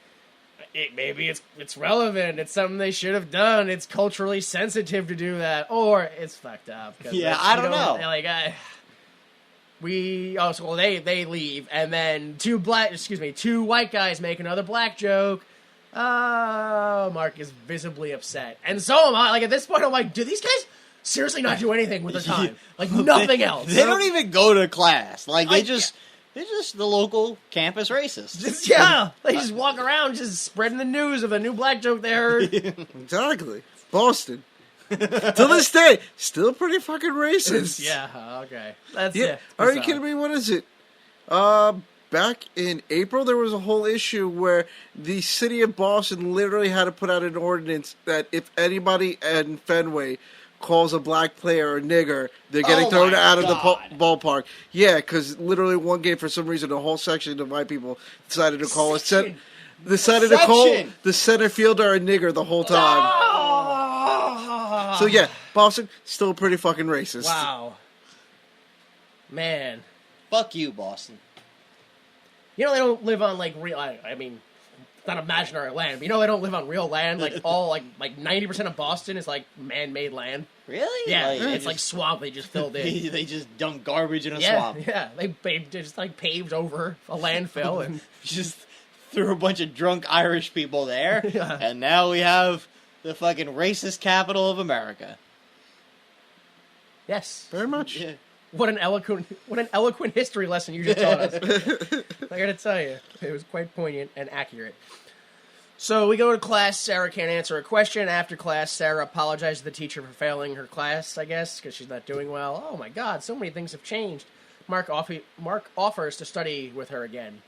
maybe it's relevant. It's something they should have done. It's culturally sensitive to do that, or it's fucked up. 'Cause Yeah, you I don't know. Like they leave, and then two white guys make another black joke. Oh, Mark is visibly upset, and so am I. Like at this point, I'm like, do these guys seriously not do anything with their time? Like nothing else. They don't even go to class. Like they're just the local campus racists. Yeah, they just walk around just spreading the news of a new black joke they heard. Exactly. Boston. To this day, still pretty fucking racist. Yeah, okay. That's Yeah. it. Are you kidding me? What is it? Back in April, there was a whole issue where the city of Boston literally had to put out an ordinance that if anybody in Fenway calls a black player a nigger, they're getting Oh thrown my out of the God. ballpark. Yeah, because literally one game, for some reason, a whole section of white people decided to call decided to call Section. the center fielder a nigger the whole time. Oh! So yeah, Boston still pretty fucking racist. Wow. Man. Fuck you, Boston. You know they don't live on like real. I mean, it's not imaginary land. But you know they don't live on real land. Like all like 90% of Boston is like man-made land. Really? Yeah, Like, it's like swamp they just filled in. they just dump garbage in a Yeah, swamp. yeah. They just like paved over a landfill and Just threw a bunch of drunk Irish people there, Yeah. and now we have the fucking racist capital of America. yes. Very much. Yeah. What an eloquent history lesson you just taught us. I gotta tell you, it was quite poignant and accurate. So we go to class. Sarah can't answer a question. After class, Sarah apologizes to the teacher for failing her class, I guess, because she's not doing well. Oh my God, so many things have changed. Mark offers to study with her again.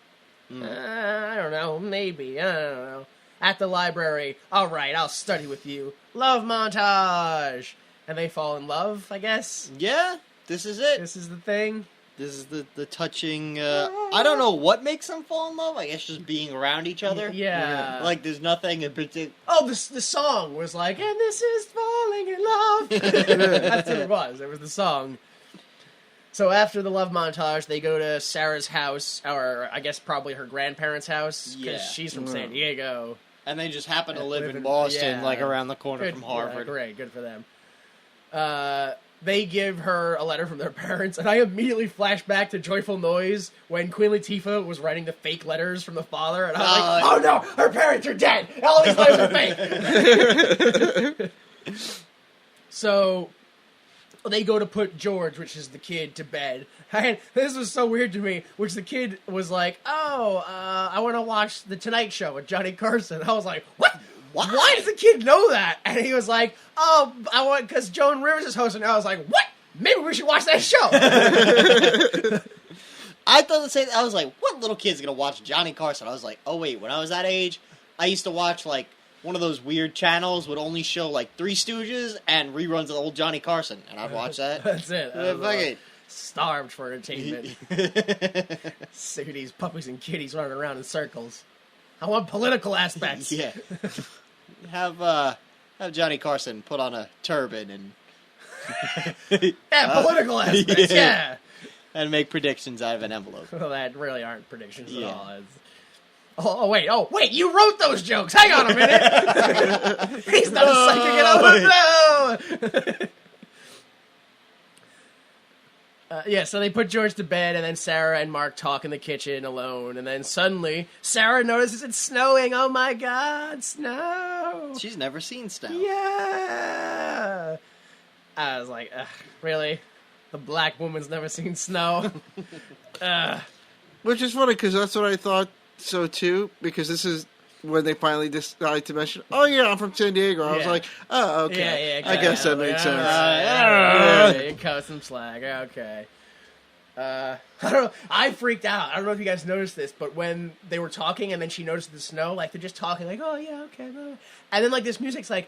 I don't know, maybe. I don't know. At the library, all right, I'll study with you. Love montage, and they fall in love, I guess. Yeah, this is it. This is the thing. This is the touching. I don't know what makes them fall in love. I guess just being around each other. Yeah. Like there's nothing in particular. Oh, the song was like, and this is falling in love. That's what it was. It was the song. So after the love montage, they go to Sarah's house, or I guess probably her grandparents' house, because Yeah. she's from San Diego. And they just happen to live in in- Boston, yeah. like around the corner Good, from Harvard. Yeah, great, good for them. They give her a letter from their parents, and I immediately flash back to Joyful Noise when Queen Latifah was writing the fake letters from the father, and I'm like, oh no, her parents are dead! All these letters are fake! So, they go to put George, which is the kid, to bed. And this was so weird to me, which the kid was like, I want to watch The Tonight Show with Johnny Carson. I was like, what? Why does the kid know that? And he was like, I want, because Joan Rivers is hosting. And I was like, what? Maybe we should watch that show. I thought the same. I was like, what little kid's gonna watch Johnny Carson? I was like, oh wait, when I was that age, I used to watch like one of those weird channels would only show like Three Stooges and reruns of old Johnny Carson, and I'd watch that. That's it. I was, Fuck it. starved for entertainment. Sick of these puppies and kitties running around in circles. I want political aspects. Yeah. Have Johnny Carson put on a turban and Yeah, political aspects, yeah. and make predictions out of an envelope. Well, that really aren't predictions Yeah. at all. It's... Oh, wait, you wrote those jokes. Hang on a minute. He's not psychic it up. No. Yeah, so they put George to bed, and then Sarah and Mark talk in the kitchen alone, and then suddenly Sarah notices it's snowing. Oh my God, snow! She's never seen snow. Yeah. I was like, ugh, really? The black woman's never seen snow? Which is funny, because that's what I thought so, too, because this is when they finally decide to mention, oh, yeah, I'm from San Diego. I was Yeah. like, oh, okay. Yeah, I guess that makes sense. Yeah, you cut some slack. Okay. I don't know. I freaked out. I don't know if you guys noticed this, but when they were talking and then she noticed the snow, like they're just talking, like, oh yeah, okay, and then like this music's like,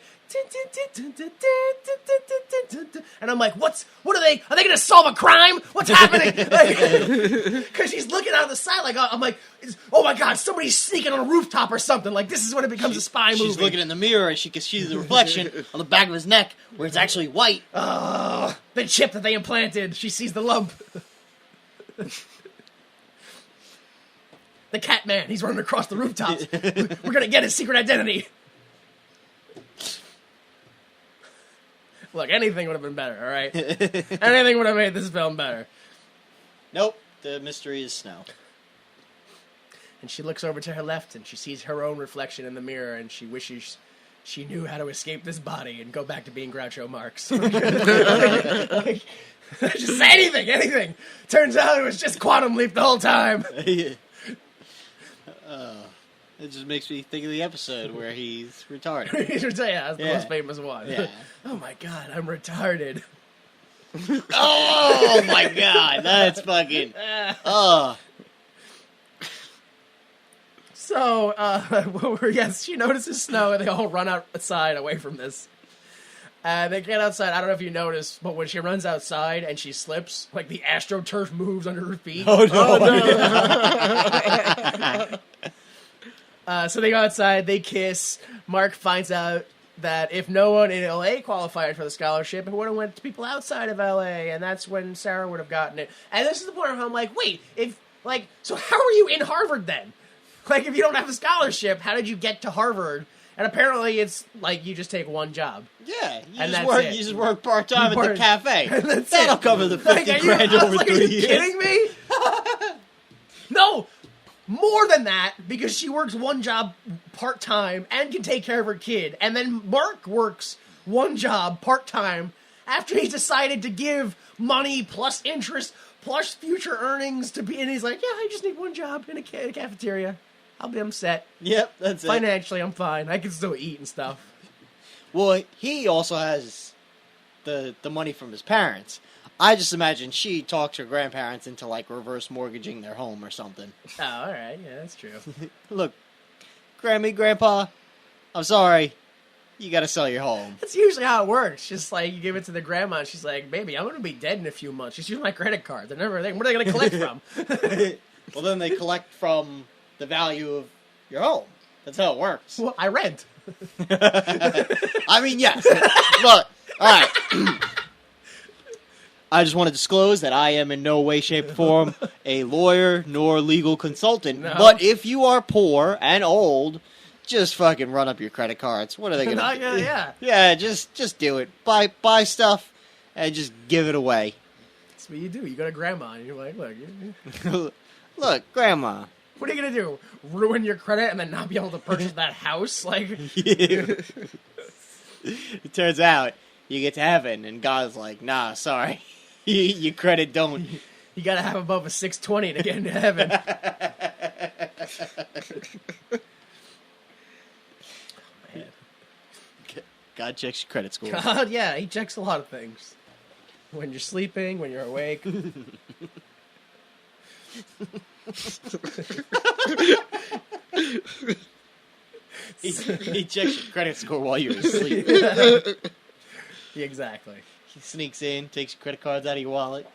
and I'm like, what are they gonna solve a crime? What's happening? Because she's looking out of the side, like, I'm like, oh my god, somebody's sneaking on a rooftop or something. Like this is when it becomes a spy movie. She's looking in the mirror and she can see the reflection on the back of his neck where it's actually white. The chip that they implanted. She sees the lump. The cat man, he's running across the rooftops. We're gonna get his secret identity. Look, anything would have been better, alright? Anything would have made this film better. Nope, the mystery is snow. And she looks over to her left and she sees her own reflection in the mirror and she wishes she knew how to escape this body and go back to being Groucho Marx. Just say anything. Turns out it was just Quantum Leap the whole time. It just makes me think of the episode where he's retarded. Yeah, that's the Yeah. most famous one. Yeah. Oh my god, I'm retarded. Oh my god, that's fucking... Oh. So, yes, she notices snow and they all run outside away from this. They get outside. I don't know if you noticed, but when she runs outside and she slips, like the AstroTurf moves under her feet. Oh no. So they go outside, they kiss. Mark finds out that if no one in LA qualified for the scholarship, it would have went to people outside of LA, and that's when Sarah would have gotten it. And this is the point where I'm like, wait, so how are you in Harvard then? Like, if you don't have the scholarship, how did you get to Harvard? And apparently it's like you just take one job. Yeah, you And that's just it. You just work part-time at the cafe. And that's That'll it. cover the 50 grand over 3 Are you years. kidding me? No, more than that, because she works one job part-time and can take care of her kid. And then Mark works one job part-time after he's decided to give money plus interest plus future earnings to be. And he's like, yeah, I just need one job in a cafeteria. I'm set. Yep, that's it. Financially, I'm fine. I can still eat and stuff. Well, he also has the money from his parents. I just imagine she talked her grandparents into, like, reverse mortgaging their home or something. Oh, all right. Yeah, that's true. Look, Grammy, Grandpa, I'm sorry. You gotta sell your home. That's usually how it works. Just like you give it to the grandma, and she's like, "Baby, I'm gonna be dead in a few months. Just use my credit card. They're never. What are they gonna collect from?" Well, then they collect from the value of your home. That's how it works. Well, I rent. I mean, yes. Look, all right. I just want to disclose that I am in no way, shape, or form a lawyer nor legal consultant. No. But if you are poor and old, just fucking run up your credit cards. What are they gonna do? Yeah. Yeah, just do it. Buy stuff and just give it away. That's what you do. You go to grandma, and you're like, "Look, Look, Grandma. what are you gonna do? Ruin your credit and then not be able to purchase that house? Like, It turns out you get to heaven, and God's like, nah, sorry. Your credit don't. you gotta have above a 620 to get into heaven." Man. God checks your credit score. God, yeah, he checks a lot of things. When you're sleeping, when you're awake. He checks your credit score while you're asleep. Yeah, exactly. He sneaks in, takes your credit cards out of your wallet.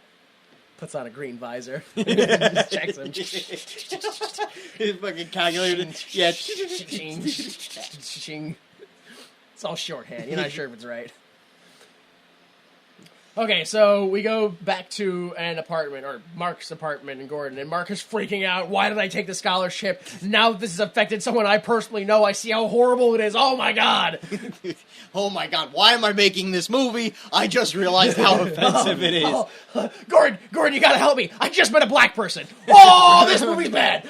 Puts on a green visor. Just checks them. His fucking calculator. Yeah. It's all shorthand. You're not sure if it's right. Okay, so we go back to an apartment, or Mark's apartment in Gordon, and Mark is freaking out. Why did I take the scholarship? Now this has affected someone I personally know. I see how horrible it is. Oh my god! Oh my god, why am I making this movie? I just realized how offensive it is. Gordon, you gotta help me. I just met a black person. Oh, this movie's bad.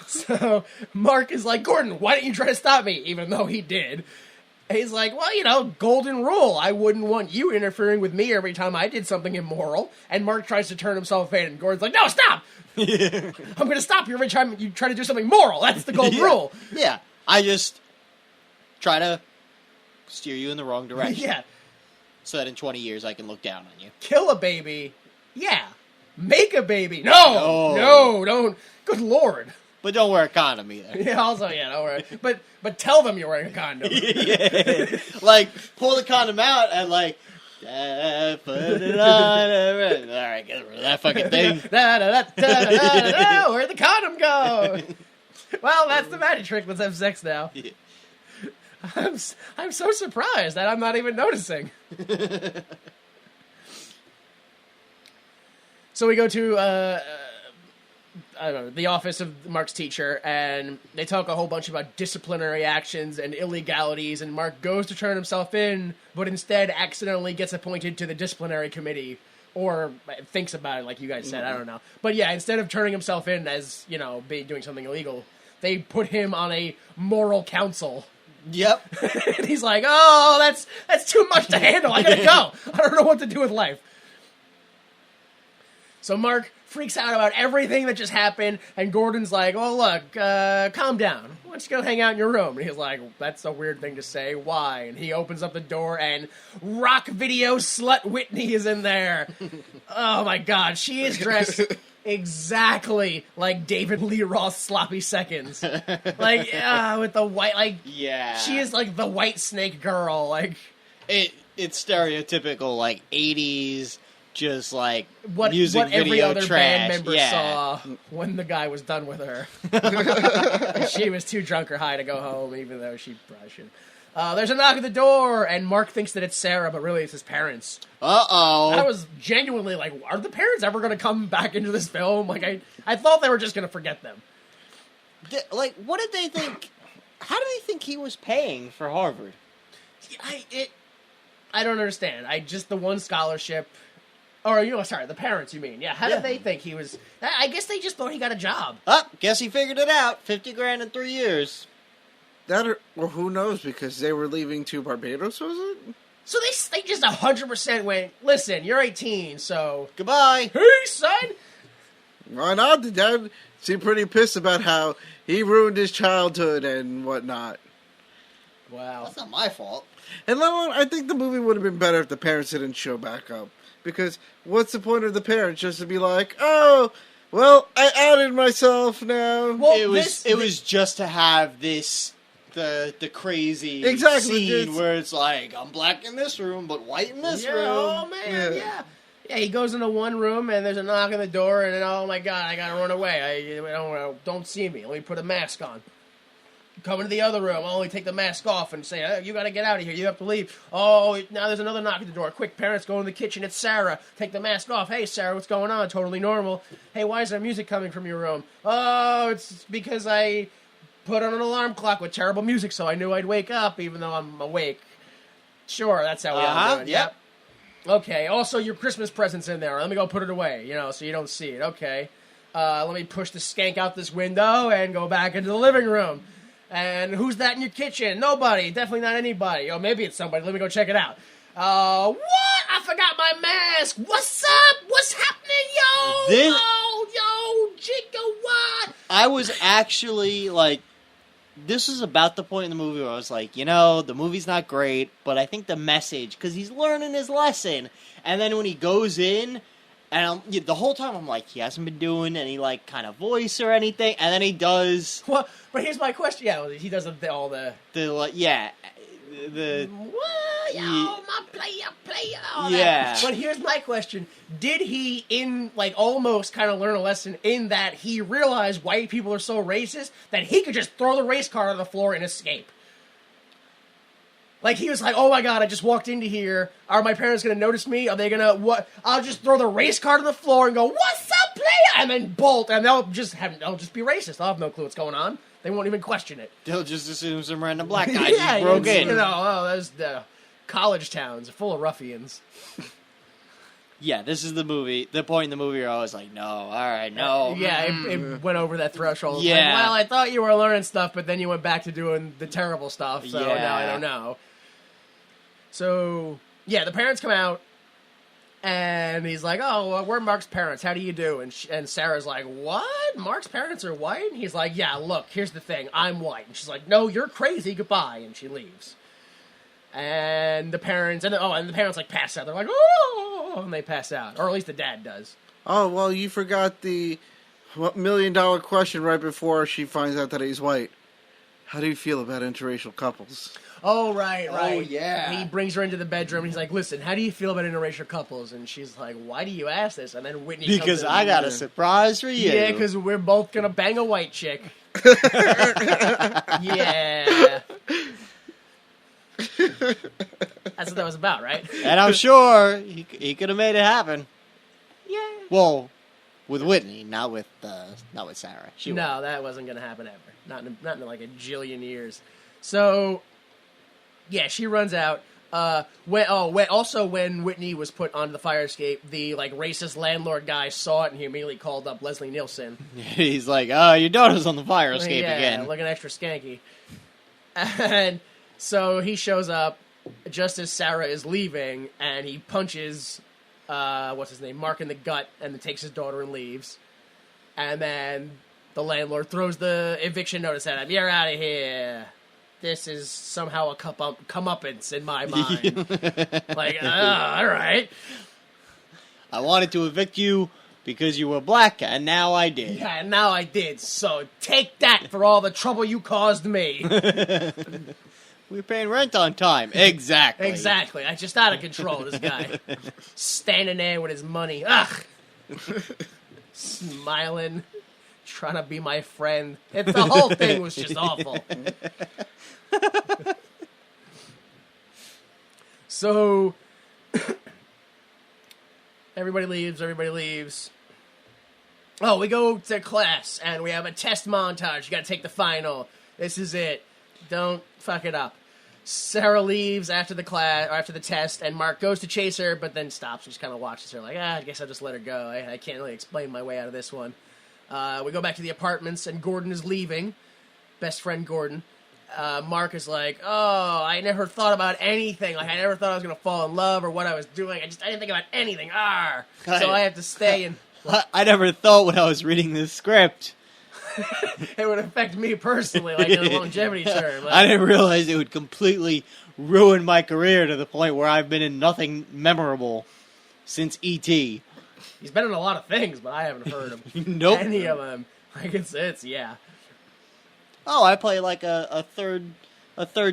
So Mark is like, Gordon, why didn't you try to stop me? Even though he did. And he's like, well, golden rule. I wouldn't want you interfering with me every time I did something immoral. And Mark tries to turn himself in, and Gordon's like, no, stop! I'm going to stop you every time you try to do something moral. That's the golden rule. Yeah. I just try to steer you in the wrong direction. Yeah. So that in 20 years I can look down on you. Kill a baby. Yeah. Make a baby. No, don't. Good Lord. But don't wear a condom either. Yeah, also, don't worry. But tell them you're wearing a condom. Yeah. Like, pull the condom out and like, put it on. Alright, get rid of that fucking thing. Where'd the condom go? Well, that's the magic trick. Let's have sex now. Yeah. I'm so surprised that I'm not even noticing. So we go to I don't know, the office of Mark's teacher, and they talk a whole bunch about disciplinary actions and illegalities, and Mark goes to turn himself in, but instead accidentally gets appointed to the disciplinary committee, or thinks about it, like you guys said, I don't know. But yeah, instead of turning himself in as, doing something illegal, they put him on a moral council. Yep. And he's like, oh, that's too much to handle, I gotta go. I don't know what to do with life. So Mark freaks out about everything that just happened, and Gordon's like, oh, look, calm down. Why don't you go hang out in your room? And he's like, that's a weird thing to say. Why? And he opens up the door, and rock video slut Whitney is in there. Oh, my God. She is dressed exactly like David Lee Roth's Sloppy Seconds. Like, with the white, like... Yeah. She is like the White Snake girl, like... It's stereotypical, like, 80s... Just like what music every video other trash. band member saw when the guy was done with her. She was too drunk or high to go home, even though she probably should. There's a knock at the door, and Mark thinks that it's Sarah, but really it's his parents. Uh-oh. I was genuinely like, are the parents ever going to come back into this film? Like, I thought they were just going to forget them. Like, what did they think? How did they think he was paying for Harvard? I don't understand. The one scholarship... Or, the parents, you mean. Yeah, how did they think he was... I guess they just thought he got a job. Guess he figured it out. $50,000 in 3 years. Well, who knows, because they were leaving to Barbados, was it? So they just 100% went, listen, you're 18, so... Goodbye. Hey, son! Why not? The dad seemed pretty pissed about how he ruined his childhood and whatnot. Wow. That's not my fault. And I think the movie would have been better if the parents didn't show back up. Because what's the point of the parents? Just to be like, oh, well, I outed myself now. Well, it was just to have this the crazy scene where it's like, I'm black in this room, but white in this room. Oh man, yeah. Yeah, he goes into one room and there's a knock on the door, and then, oh my God, I gotta run away. Don't see me. Let me put a mask on. Come into the other room. I'll only take the mask off and say, you gotta get out of here. You have to leave. Oh, now there's another knock at the door. Quick, parents, go in the kitchen. It's Sarah. Take the mask off. Hey, Sarah, what's going on? Totally normal. Hey, why is there music coming from your room? Oh, it's because I put on an alarm clock with terrible music, so I knew I'd wake up even though I'm awake. Sure, that's how we all do it. Yep. Okay, also your Christmas present's in there. Let me go put it away, so you don't see it. Okay. Let me push the skank out this window and go back into the living room. And who's that in your kitchen? Nobody. Definitely not anybody. Or maybe it's somebody. Let me go check it out. What? I forgot my mask. What's up? What's happening, yo? Yo, Jigga, what? I was actually, like, this is about the point in the movie where I was like, the movie's not great, but I think the message, because he's learning his lesson. And then when he goes in, and the whole time I'm like, he hasn't been doing any, like, kind of voice or anything, and then he does... Well, but here's my question. Yeah, he does all the... What? Yo, my player, all yeah. that. But here's my question. Did he, almost kind of learn a lesson in that he realized white people are so racist that he could just throw the race car on the floor and escape? Like, he was like, oh my God, I just walked into here. Are my parents going to notice me? Are they going to, what? I'll just throw the race car to the floor and go, what's up, player? And then bolt, and they'll just be racist. They'll have no clue what's going on. They won't even question it. They'll just assume some random black guy just broke in. Those college towns are full of ruffians. yeah, this is the movie. The point in the movie where I was like, no, all right, no. Yeah, it went over that threshold. Yeah. Like, well, I thought you were learning stuff, but then you went back to doing the terrible stuff, so Yeah. now I don't know. So, yeah, the parents come out, and he's like, oh, well, we're Mark's parents. How do you do? And Sarah's like, what? Mark's parents are white? And he's like, yeah, look, here's the thing. I'm white. And she's like, no, you're crazy. Goodbye. And she leaves. And the parents, like pass out. They're like, oh, and they pass out. Or at least the dad does. Oh, well, you forgot the $1 million question right before she finds out that he's white. How do you feel about interracial couples? Oh, right. Oh, yeah. He brings her into the bedroom. And he's like, listen, how do you feel about interracial couples? And she's like, why do you ask this? And then Whitney Because comes in. I got a surprise for you. Yeah, because we're both going to bang a white chick. Yeah. That's what that was about, right? And I'm sure he could have made it happen. Yeah. Well, with Whitney, not with Sarah. No, that wasn't going to happen ever. Not in like a jillion years. So, yeah, she runs out. When Whitney was put onto the fire escape, the like racist landlord guy saw it and he immediately called up Leslie Nielsen. He's like, "Oh, your daughter's on the fire escape again." Looking extra skanky. And so he shows up just as Sarah is leaving, and he punches what's his name, Mark in the gut, and then takes his daughter and leaves. And then the landlord throws the eviction notice at him. You're out of here. This is somehow a comeuppance in my mind. Like, all right. I wanted to evict you because you were black, and now I did. Yeah, and now I did. So take that for all the trouble you caused me. We're paying rent on time. Exactly. Exactly. I just out of control, this guy. Standing there with his money. Ugh. Smiling. Trying to be my friend. The whole thing was just awful. So, everybody leaves. Oh, we go to class, and we have a test montage. You gotta take the final. This is it. Don't fuck it up. Sarah leaves after the class, or after the test, and Mark goes to chase her, but then stops. Just kind of watches her like, I guess I'll just let her go. I can't really explain my way out of this one. We go back to the apartments, and Gordon is leaving. Best friend Gordon. Mark is like, oh, I never thought about anything. Like, I never thought I was going to fall in love or what I was doing. I didn't think about anything. Arr! So I have to stay and... I never thought when I was reading this script it would affect me personally, like in a longevity term. Like, I didn't realize it would completely ruin my career to the point where I've been in nothing memorable since E.T. He's been in a lot of things, but I haven't heard of Nope. any of them. Like, it's yeah. Oh, I play like a third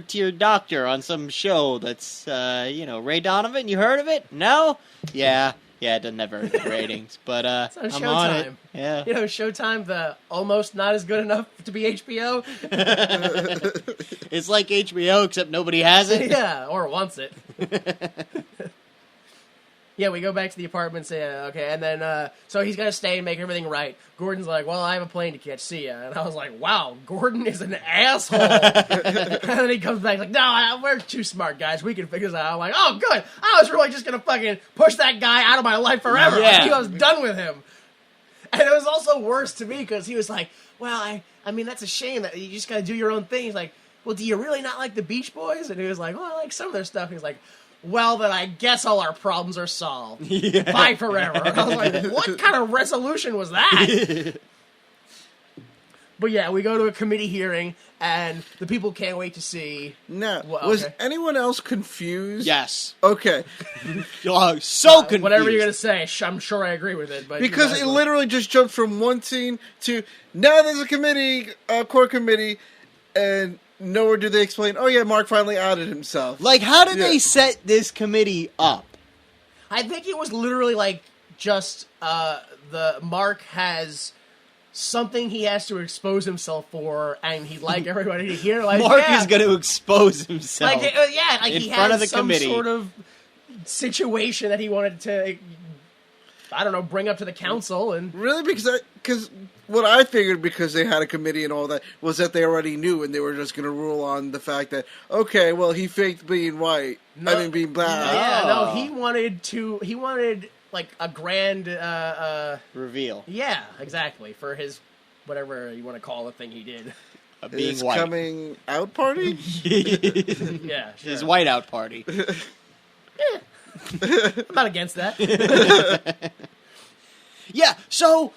tier doctor on some show that's Ray Donovan. You heard of it? No? Yeah, it doesn't have very good ratings, but It's on I'm Showtime. on it. Yeah. You know, Showtime, the almost not as good enough to be HBO. It's like HBO, except nobody has it. Yeah, or wants it. Yeah, we go back to the apartment, say, okay, and then, so he's gonna stay and make everything right. Gordon's like, well, I have a plane to catch, see ya. And I was like, wow, Gordon is an asshole. And then he comes back like, no, we're too smart, guys, we can figure this out. I'm like, oh, good, I was really just gonna fucking push that guy out of my life forever. Yeah. Like, I was done with him. And it was also worse to me, because he was like, well, I mean, that's a shame that you just gotta do your own thing. He's like, well, do you really not like the Beach Boys? And he was like, well, I like some of their stuff. And he's like, well, then I guess all our problems are solved. Yeah. Bye forever. And I was like, what kind of resolution was that? But yeah, we go to a committee hearing, and the people can't wait to see. Now, Well, was okay. anyone else confused? Yes. Okay. Oh, so confused. Whatever you're going to say, I'm sure I agree with it. But Because it literally just jumped from one scene to, now there's a committee, a core committee, and nowhere do they explain, oh yeah, Mark finally outed himself. Like, how did Yeah. they set this committee up? I think it was literally like just the Mark has something he has to expose himself for, and he'd like everybody to hear. Like, Mark yeah. is going to expose himself. Like, like in he front had of the some committee. sort of situation that he wanted to, I don't know, bring up to the council. And Really? Because what I figured, because they had a committee and all that, was that they already knew, and they were just going to rule on the fact that, okay, well, he faked being white. No. being black. yeah, Oh. no, he wanted like a grand Reveal. yeah, exactly, for his whatever you want to call the thing he did. Being His white. coming out party? Yeah, sure. His whiteout party. I'm not against that. Yeah, so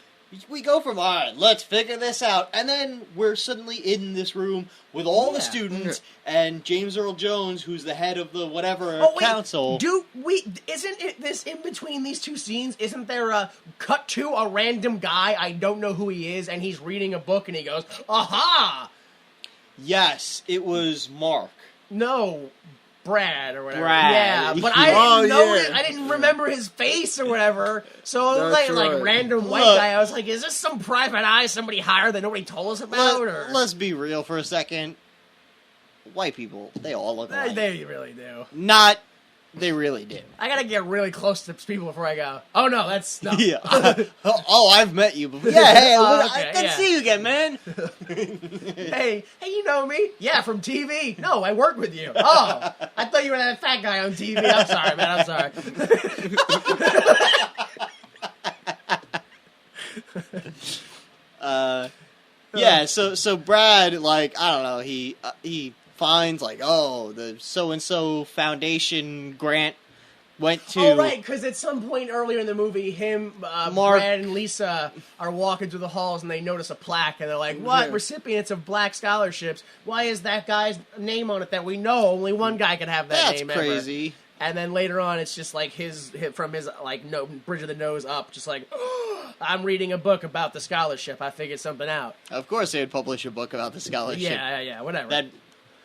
we go from, all right, let's figure this out. And then we're suddenly in this room with all the students and James Earl Jones, who's the head of the whatever council. Isn't it this in between these two scenes? Isn't there a cut to a random guy? I don't know who he is, and he's reading a book, and he goes, "Aha!" Yes, it was Mark. No, Brad or whatever. Brad. Yeah, but I didn't notice. yeah. I didn't remember his face or whatever. So That's like right. random white Look. guy, I was like, "Is this some private eye somebody hired that nobody told us about?" Or Let's be real for a second. White people, they all look alike. they really do. They really do. I gotta get really close to people before I go, "Oh no, that's no." Yeah. I've met you before. Yeah, hey, Oh, I okay, can yeah. see you again, man. Hey, you know me? Yeah, from TV. No, I work with you. Oh, I thought you were that fat guy on TV. I'm sorry, man. I'm sorry. Yeah, so Brad, like, I don't know, he finds, like, oh, the so-and-so foundation grant went to... Oh, right, because at some point earlier in the movie, Mark- Brad and Lisa are walking through the halls and they notice a plaque and they're like, "What? Yeah. Recipients of black scholarships. Why is that guy's name on it that we know? Only one guy can have that That's name ever." crazy. And then later on, it's just like from his like bridge of the nose up, just like, "I'm reading a book about the scholarship. I figured something out." Of course they would publish a book about the scholarship. Yeah, whatever.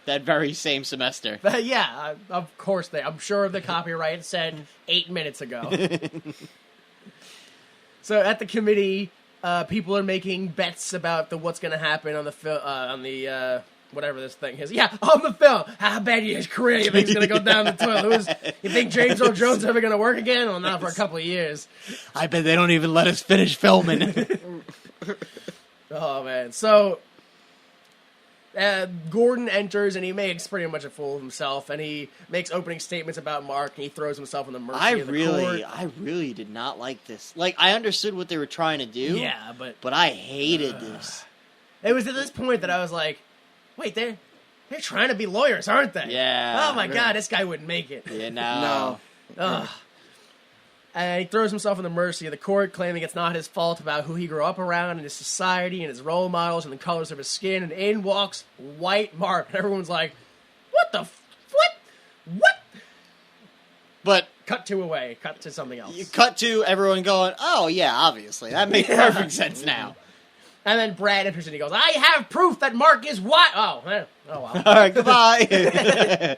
That very same semester. But yeah, of course I'm sure the copyright said 8 minutes ago. So at the committee, people are making bets about what's going to happen on the whatever this thing is. Yeah, on the film. How bad his career you think is going to go down the toilet? You think James Earl Jones is ever going to work again? Well, not for a couple of years. I bet they don't even let us finish filming. Oh man, so. Gordon enters and he makes pretty much a fool of himself, and he makes opening statements about Mark, and he throws himself in the mercy of the court. I really did not like this. Like, I understood what they were trying to do. Yeah, but I hated this. it was at this point that I was like, "Wait, they're trying to be lawyers, aren't they?" Yeah. Oh my god, this guy wouldn't make it. Yeah, No. Ugh. And he throws himself in the mercy of the court, claiming it's not his fault about who he grew up around and his society and his role models and the colors of his skin. And in walks White Mark, and everyone's like, "What? What?" But Cut to something else. you cut to everyone going, oh, yeah, obviously. That makes perfect sense now. And then Brad enters and he goes, "I have proof that Mark is white." Oh well. All right, goodbye.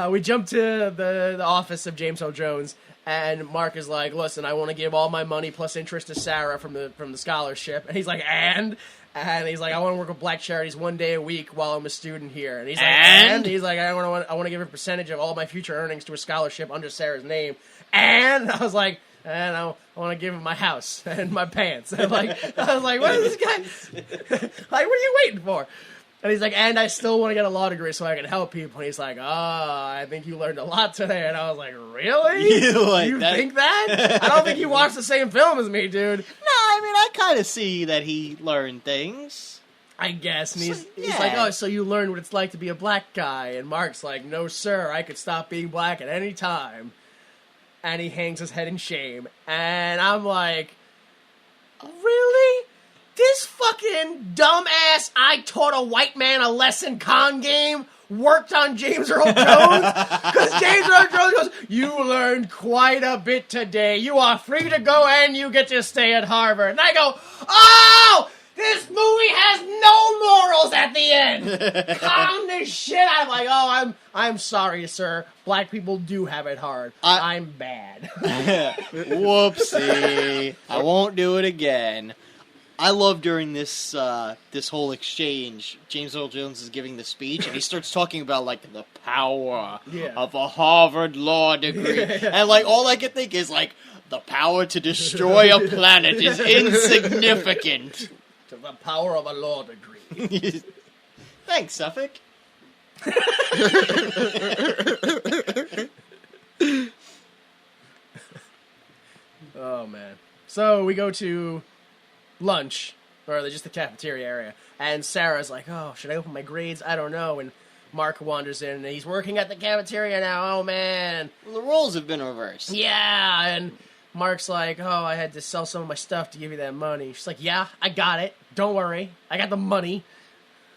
We jump to the office of James Earl Jones, and Mark is like, "Listen, I want to give all my money plus interest to Sarah from the scholarship." And he's like, And he's like, "I want to work with black charities 1 day a week while I'm a student here." And he's like, And? He's like, I want to give a percentage of all my future earnings to a scholarship under Sarah's name." And I was like, "And I want to give him my house and my pants." And I was like, "What is this guy? Like, what are you waiting for?" And he's like, "And I still want to get a law degree so I can help people." And he's like, "Oh, I think you learned a lot today." And I was like, "Really? You Think that? I don't think you watched the same film as me, dude." No, I mean, I kind of see that he learned things. I guess. And he's yeah. like, "Oh, so you learned what it's like to be a black guy." And Mark's like, "No, sir, I could stop being black at any time." And he hangs his head in shame. And I'm like, really? This fucking dumbass "I taught a white man a lesson" con game worked on James Earl Jones? Because James Earl Jones goes, "You learned quite a bit today. You are free to go and you get to stay at Harvard." And I go, "Oh! This movie has no morals at the end. Calm this shit." I'm like, "Oh, I'm sorry, sir. Black people do have it hard. I'm bad." Whoopsie. I won't do it again. I love during this this whole exchange, James Earl Jones is giving the speech, and he starts talking about, like, the power of a Harvard law degree. And, like, all I can think is, like, the power to destroy a planet is insignificant. To the power of a law degree. Thanks, Suffolk. Oh, man. So we go to lunch, or just the cafeteria area, and Sarah's like, oh, should I open my grades? I don't know. And Mark wanders in, and he's working at the cafeteria now. Oh, man. Well, the roles have been reversed. Yeah, and Mark's like, oh, I had to sell some of my stuff to give you that money. She's like, yeah, I got it. Don't worry. I got the money.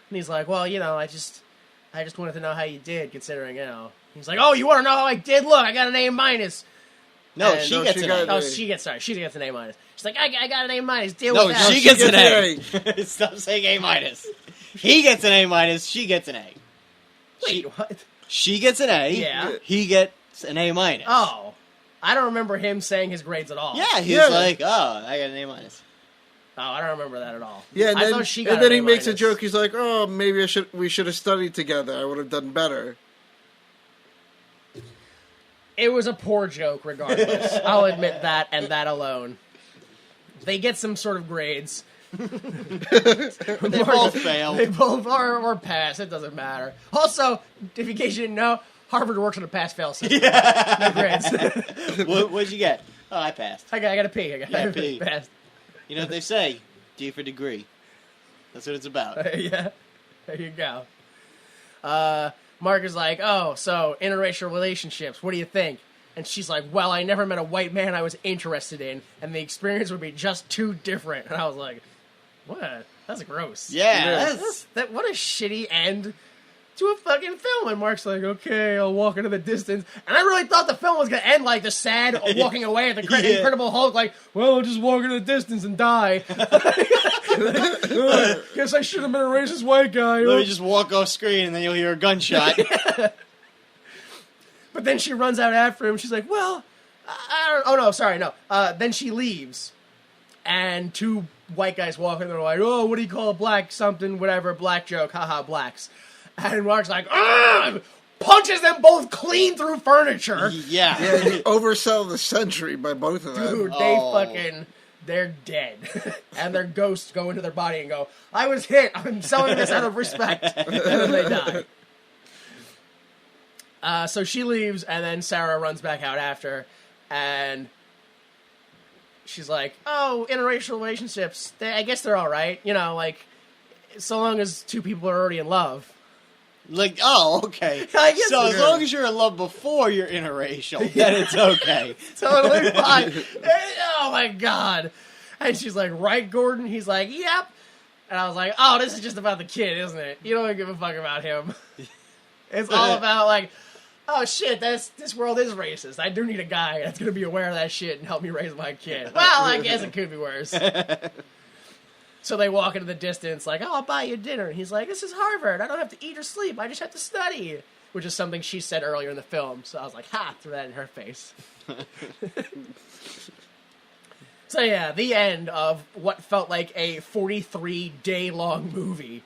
And he's like, well, I just wanted to know how you did, considering, He's like, oh, you want to know how I did? Look, I got an A-. No, And- she No, gets she an got A. an Oh, she gets an A-. She's like, I got an A-. Deal No, with that. she gets an an A. Stop saying A-. He gets an A-. She gets an A. Wait, what? She gets an A. Yeah. He gets an A-. Oh. I don't remember him saying his grades at all. Yeah, he's Yeah. like, oh, I got an A-. Oh, I don't remember that at all. Yeah, and I then, thought she got and then an he makes a A-. joke. He's like, "Oh, maybe we should have studied together. I would have done better." It was a poor joke, regardless. I'll admit that, and that alone. They get some sort of grades. They both fail. They both are or pass. It doesn't matter. Also, if you case you didn't know, Harvard works on a pass-fail system. No grades. What'd you get? Oh, I passed. I got a P. I got a P. Passed. You know what they say? D for degree. That's what it's about. Yeah. There you go. Mark is like, oh, so interracial relationships, what do you think? And she's like, well, I never met a white man I was interested in, and the experience would be just too different. And I was like, what? That's gross. Yeah, What a shitty end to a fucking film. And Mark's like, okay, I'll walk into the distance. And I really thought the film was going to end like the sad walking away at the Yeah. Incredible Hulk, like, well, I'll just walk into the distance and die. Guess I should have been a racist white guy. Let me just walk off screen and then you'll hear a gunshot. But then she runs out after him. She's like, well, I don't... Oh, no, sorry, no. Then she leaves. And two white guys walk in. They're like, oh, what do you call a black something, whatever, black joke, haha, blacks. And Mark's like, ah! Punches them both clean through furniture. Yeah. Yeah, he oversell the century by both of them. Dude, they're dead. And their ghosts go into their body and go, I was hit. I'm selling this out of respect. And then they die. So she leaves, and then Sarah runs back out after, and she's like, oh, interracial relationships, I guess they're all right. So long as two people are already in love. Like, oh, okay. I guess So it's as long as you're in love before you're interracial, then it's okay. Totally fine. Oh, my God. And she's like, right, Gordon? He's like, yep. And I was like, oh, this is just about the kid, isn't it? You don't give a fuck about him. It's all about, like, oh, shit, this world is racist. I do need a guy that's going to be aware of that shit and help me raise my kid. Well, I guess it could be worse. So they walk into the distance like, oh, I'll buy you dinner. And he's like, this is Harvard. I don't have to eat or sleep. I just have to study. Which is something she said earlier in the film. So I was like, ha, threw that in her face. So yeah, the end of what felt like a 43-day-long movie.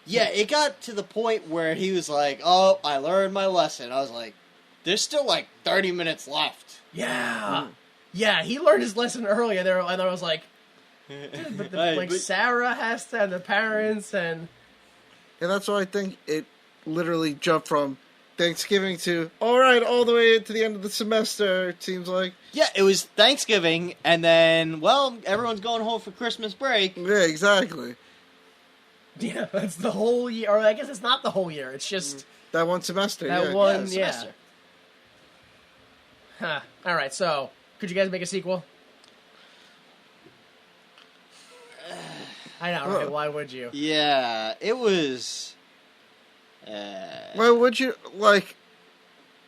Yeah, it got to the point where he was like, oh, I learned my lesson. I was like, there's still like 30 minutes left. Yeah. Yeah, he learned his lesson earlier there, and I was like, dude, but Sarah has to, and the parents, and... And that's why I think it literally jumped from Thanksgiving to, all right, all the way to the end of the semester, it seems like. Yeah, it was Thanksgiving, and then, well, everyone's going home for Christmas break. Yeah, exactly. Yeah, that's the whole year. Or I guess it's not the whole year. It's just That one semester, that yeah. one, the yeah. semester. Huh. All right, so could you guys make a sequel? I know, right? Why would you? Yeah, it was... Well, would you, like,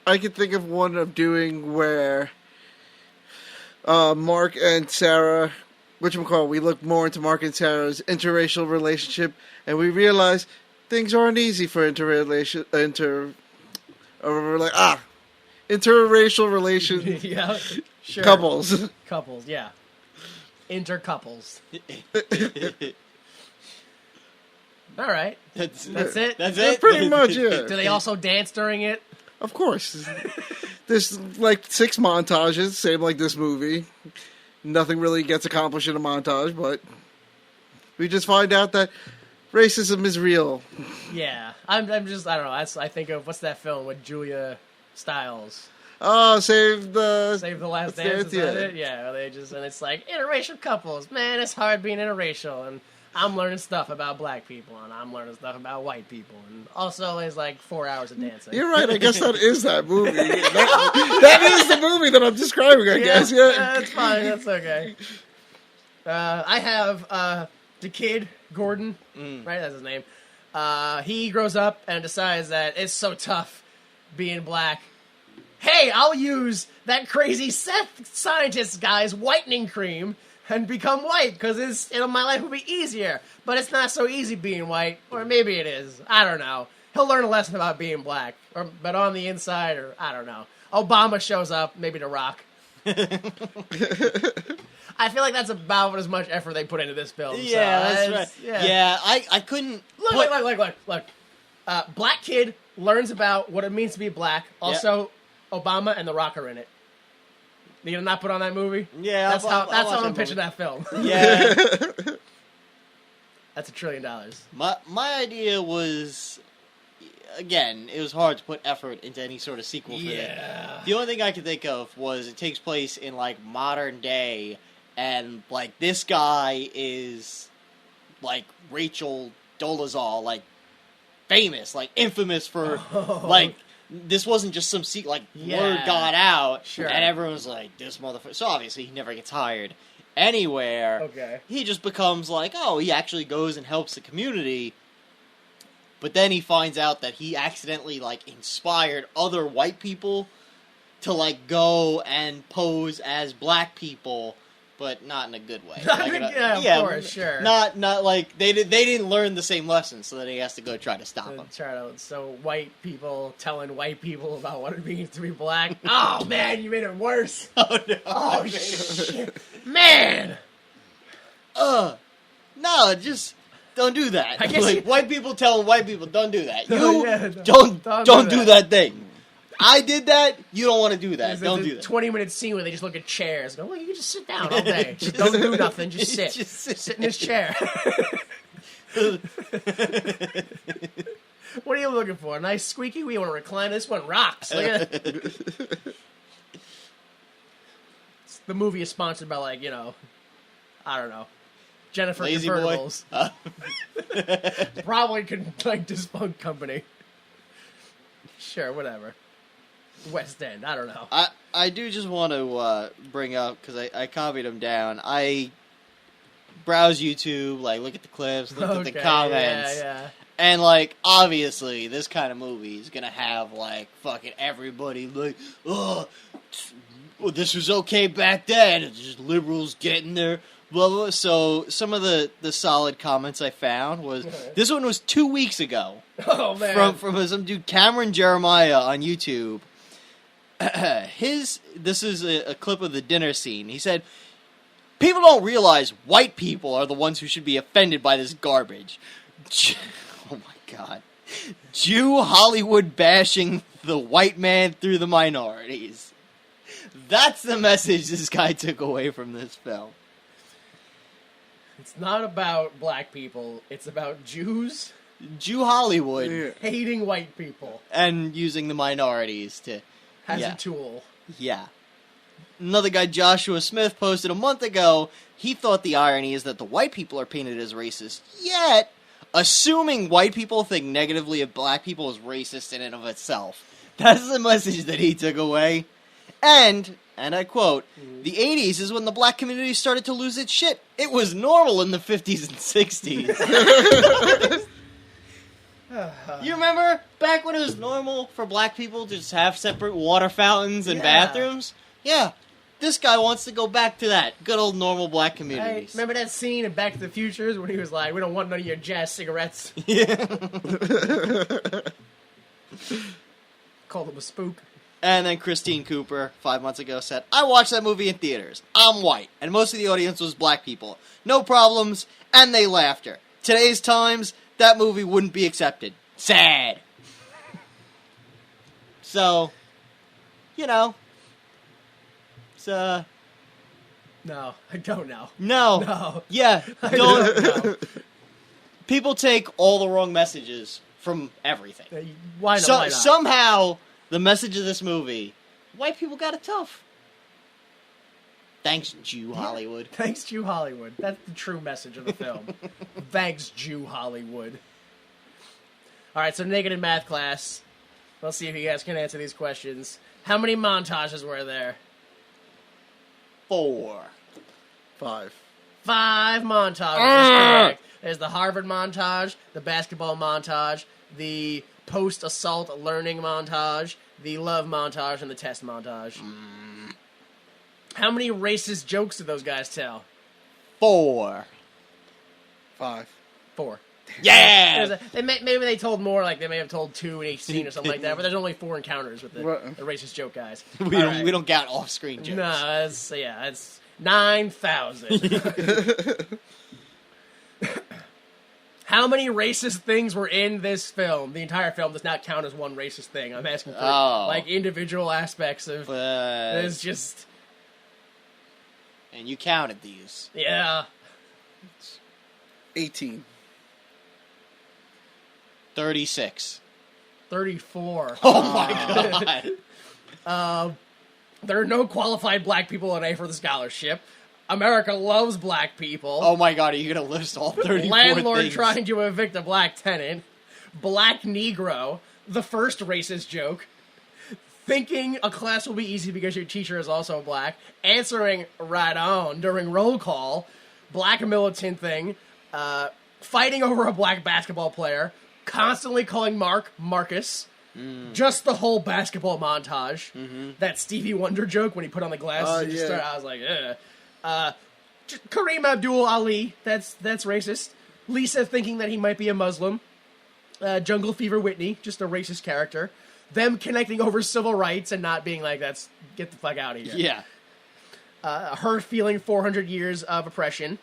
I could think of one of doing where Mark and Sarah, we look more into Mark and Sarah's interracial relationship, and we realize things aren't easy for interracial relation Yeah, sure. couples. Couples, yeah. Intercouples. All right. That's it? That's That's it? pretty much it. Do they also dance during it? Of course. There's like 6 montages, same like this movie. Nothing really gets accomplished in a montage, but we just find out that racism is real. Yeah. I'm just, I don't know. I think of, what's that film with Julia Stiles? Oh, save the Last Dance. Is that yeah. it? Yeah, and it's like interracial couples. Man, it's hard being interracial, and I'm learning stuff about black people, and I'm learning stuff about white people, and also there's like 4 hours of dancing. You're right. I guess that is that movie. That is the movie that I'm describing. I guess. Yeah, that's fine. That's okay. I have the kid Gordon. Right, that's his name. He grows up and decides that it's so tough being black. Hey, I'll use that crazy scientist guy's whitening cream and become white because my life will be easier. But it's not so easy being white, or maybe it is. I don't know. He'll learn a lesson about being black, but on the inside, or I don't know. Obama shows up, maybe The Rock. I feel like that's about as much effort they put into this film. Yeah, so that's right. Yeah, I couldn't. Look. Black kid learns about what it means to be black. Also, Obama and The Rock are in it. You gonna not put on that movie? Yeah, that's how I'm pitching that film. Yeah, that's $1 trillion. my idea was, again, it was hard to put effort into any sort of sequel for that. The only thing I could think of was it takes place in like modern day, and like this guy is like Rachel Dolezal, like famous, like infamous for like. This wasn't just some word got out, and everyone was like, this motherfucker. So obviously he never gets hired anywhere. Okay. He just becomes like, oh, he actually goes and helps the community. But then he finds out that he accidentally, like, inspired other white people to, like, go and pose as black people, but not in a good way. Of course, sure. Not like, they didn't learn the same lesson, so that he has to go try to stop them. So white people telling white people about what it means to be black. Oh, man, you made it worse. Oh, no. Oh, shit. Man! No, just don't do that. I guess like, white people telling white people, don't do that. Don't do that thing. I did that. You don't want to do that. Don't do that. 20-minute scene where they just look at chairs. Go, well, you can just sit down all day. Just don't do nothing. Just sit. Sit in his chair. What are you looking for? A nice squeaky wheel? You want to recline? This one rocks. Look at it. The movie is sponsored by, like, I don't know, Jennifer Lazy Convertibles. Probably could, like, defunct company. Sure, whatever. West End, I don't know. I do just want to bring up, because I copied them down, I browse YouTube, like, look at the clips, look at the comments. Yeah. And, like, obviously, this kind of movie is going to have, like, fucking everybody, like, oh, well, this was okay back then. It's just liberals getting there, blah, blah. So, some of the solid comments I found was, this one was 2 weeks ago. Oh, man. From some dude, Cameron Jeremiah, on YouTube. This is a clip of the dinner scene. He said, people don't realize white people are the ones who should be offended by this garbage. Oh my god. Jew Hollywood bashing the white man through the minorities. That's the message this guy took away from this film. It's not about black people. It's about Jews. Jew Hollywood. Hating white people. And using the minorities to... As a tool. Yeah. Another guy, Joshua Smith, posted a month ago, he thought the irony is that the white people are painted as racist, yet assuming white people think negatively of black people is racist in and of itself. That's the message that he took away. And I quote, the 80s is when the black community started to lose its shit. It was normal in the 50s and 60s. You remember back when it was normal for black people to just have separate water fountains and bathrooms? Yeah. This guy wants to go back to that. Good old normal black communities. Remember that scene in Back to the Future when he was like, we don't want none of your jazz cigarettes? Yeah. Called him a spook. And then Christine Cooper, 5 months ago, said, I watched that movie in theaters. I'm white, and most of the audience was black people. No problems, and they laughed her. Today's times, that movie wouldn't be accepted. Sad. So, it's, No, I don't know. No. No. Yeah, I don't know. People take all the wrong messages from everything. Why not? Somehow, the message of this movie white people got it tough. Thanks, Jew Hollywood. Thanks, Jew Hollywood. That's the true message of the film. Thanks, Jew Hollywood. All right, so naked in math class. Let's see if you guys can answer these questions. How many montages were there? 4. 5. 5 montages. That's correct. There's the Harvard montage, the basketball montage, the post-assault learning montage, the love montage, and the test montage. How many racist jokes did those guys tell? 4. 5. 4. Yeah! Maybe they told more, like they may have told 2 in each scene or something like that, but there's only 4 encounters with the racist joke guys. We don't count off-screen jokes. No, that's 9,000. How many racist things were in this film? The entire film does not count as one racist thing. I'm asking for like individual aspects of. It's just. And you counted these. Yeah. 18. 36. 34. Oh my god. There are no qualified black people in A for the scholarship. America loves black people. Oh my god, are you going to list all 34 Landlord things? trying to evict a black tenant. Black Negro. The first racist joke. Thinking a class will be easy because your teacher is also black. Answering right on during roll call. Black militant thing. Fighting over a black basketball player. Constantly calling Marcus. Just the whole basketball montage. That Stevie Wonder joke when he put on the glasses. I was like, ugh. Kareem Abdul-Ali, that's racist. Lisa thinking that he might be a Muslim. Jungle Fever Whitney, just a racist character. Them connecting over civil rights and not being like, get the fuck out of here. Yeah. Her feeling 400 years of oppression.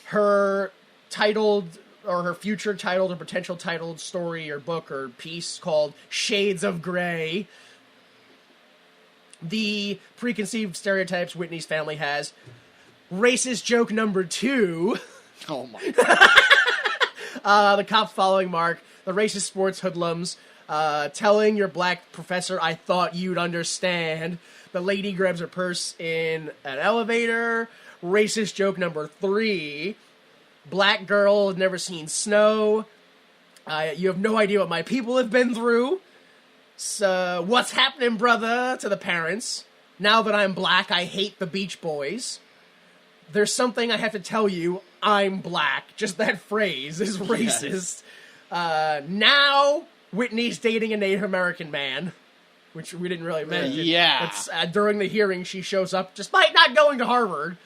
Her titled, or her future titled or potential titled story or book or piece called Shades of Grey. The preconceived stereotypes Whitney's family has. Racist joke number 2. Oh my god. The cops following Mark. The racist sports hoodlums. Telling your black professor, I thought you'd understand. The lady grabs her purse in an elevator. Racist joke number 3. Black girl has never seen snow. You have no idea what my people have been through. So, what's happening, brother, to the parents? Now that I'm black, I hate the Beach Boys. There's something I have to tell you. I'm black. Just that phrase is racist. Now, Whitney's dating a Native American man, which we didn't really mention. Yeah. It's, during the hearing, she shows up, despite not going to Harvard.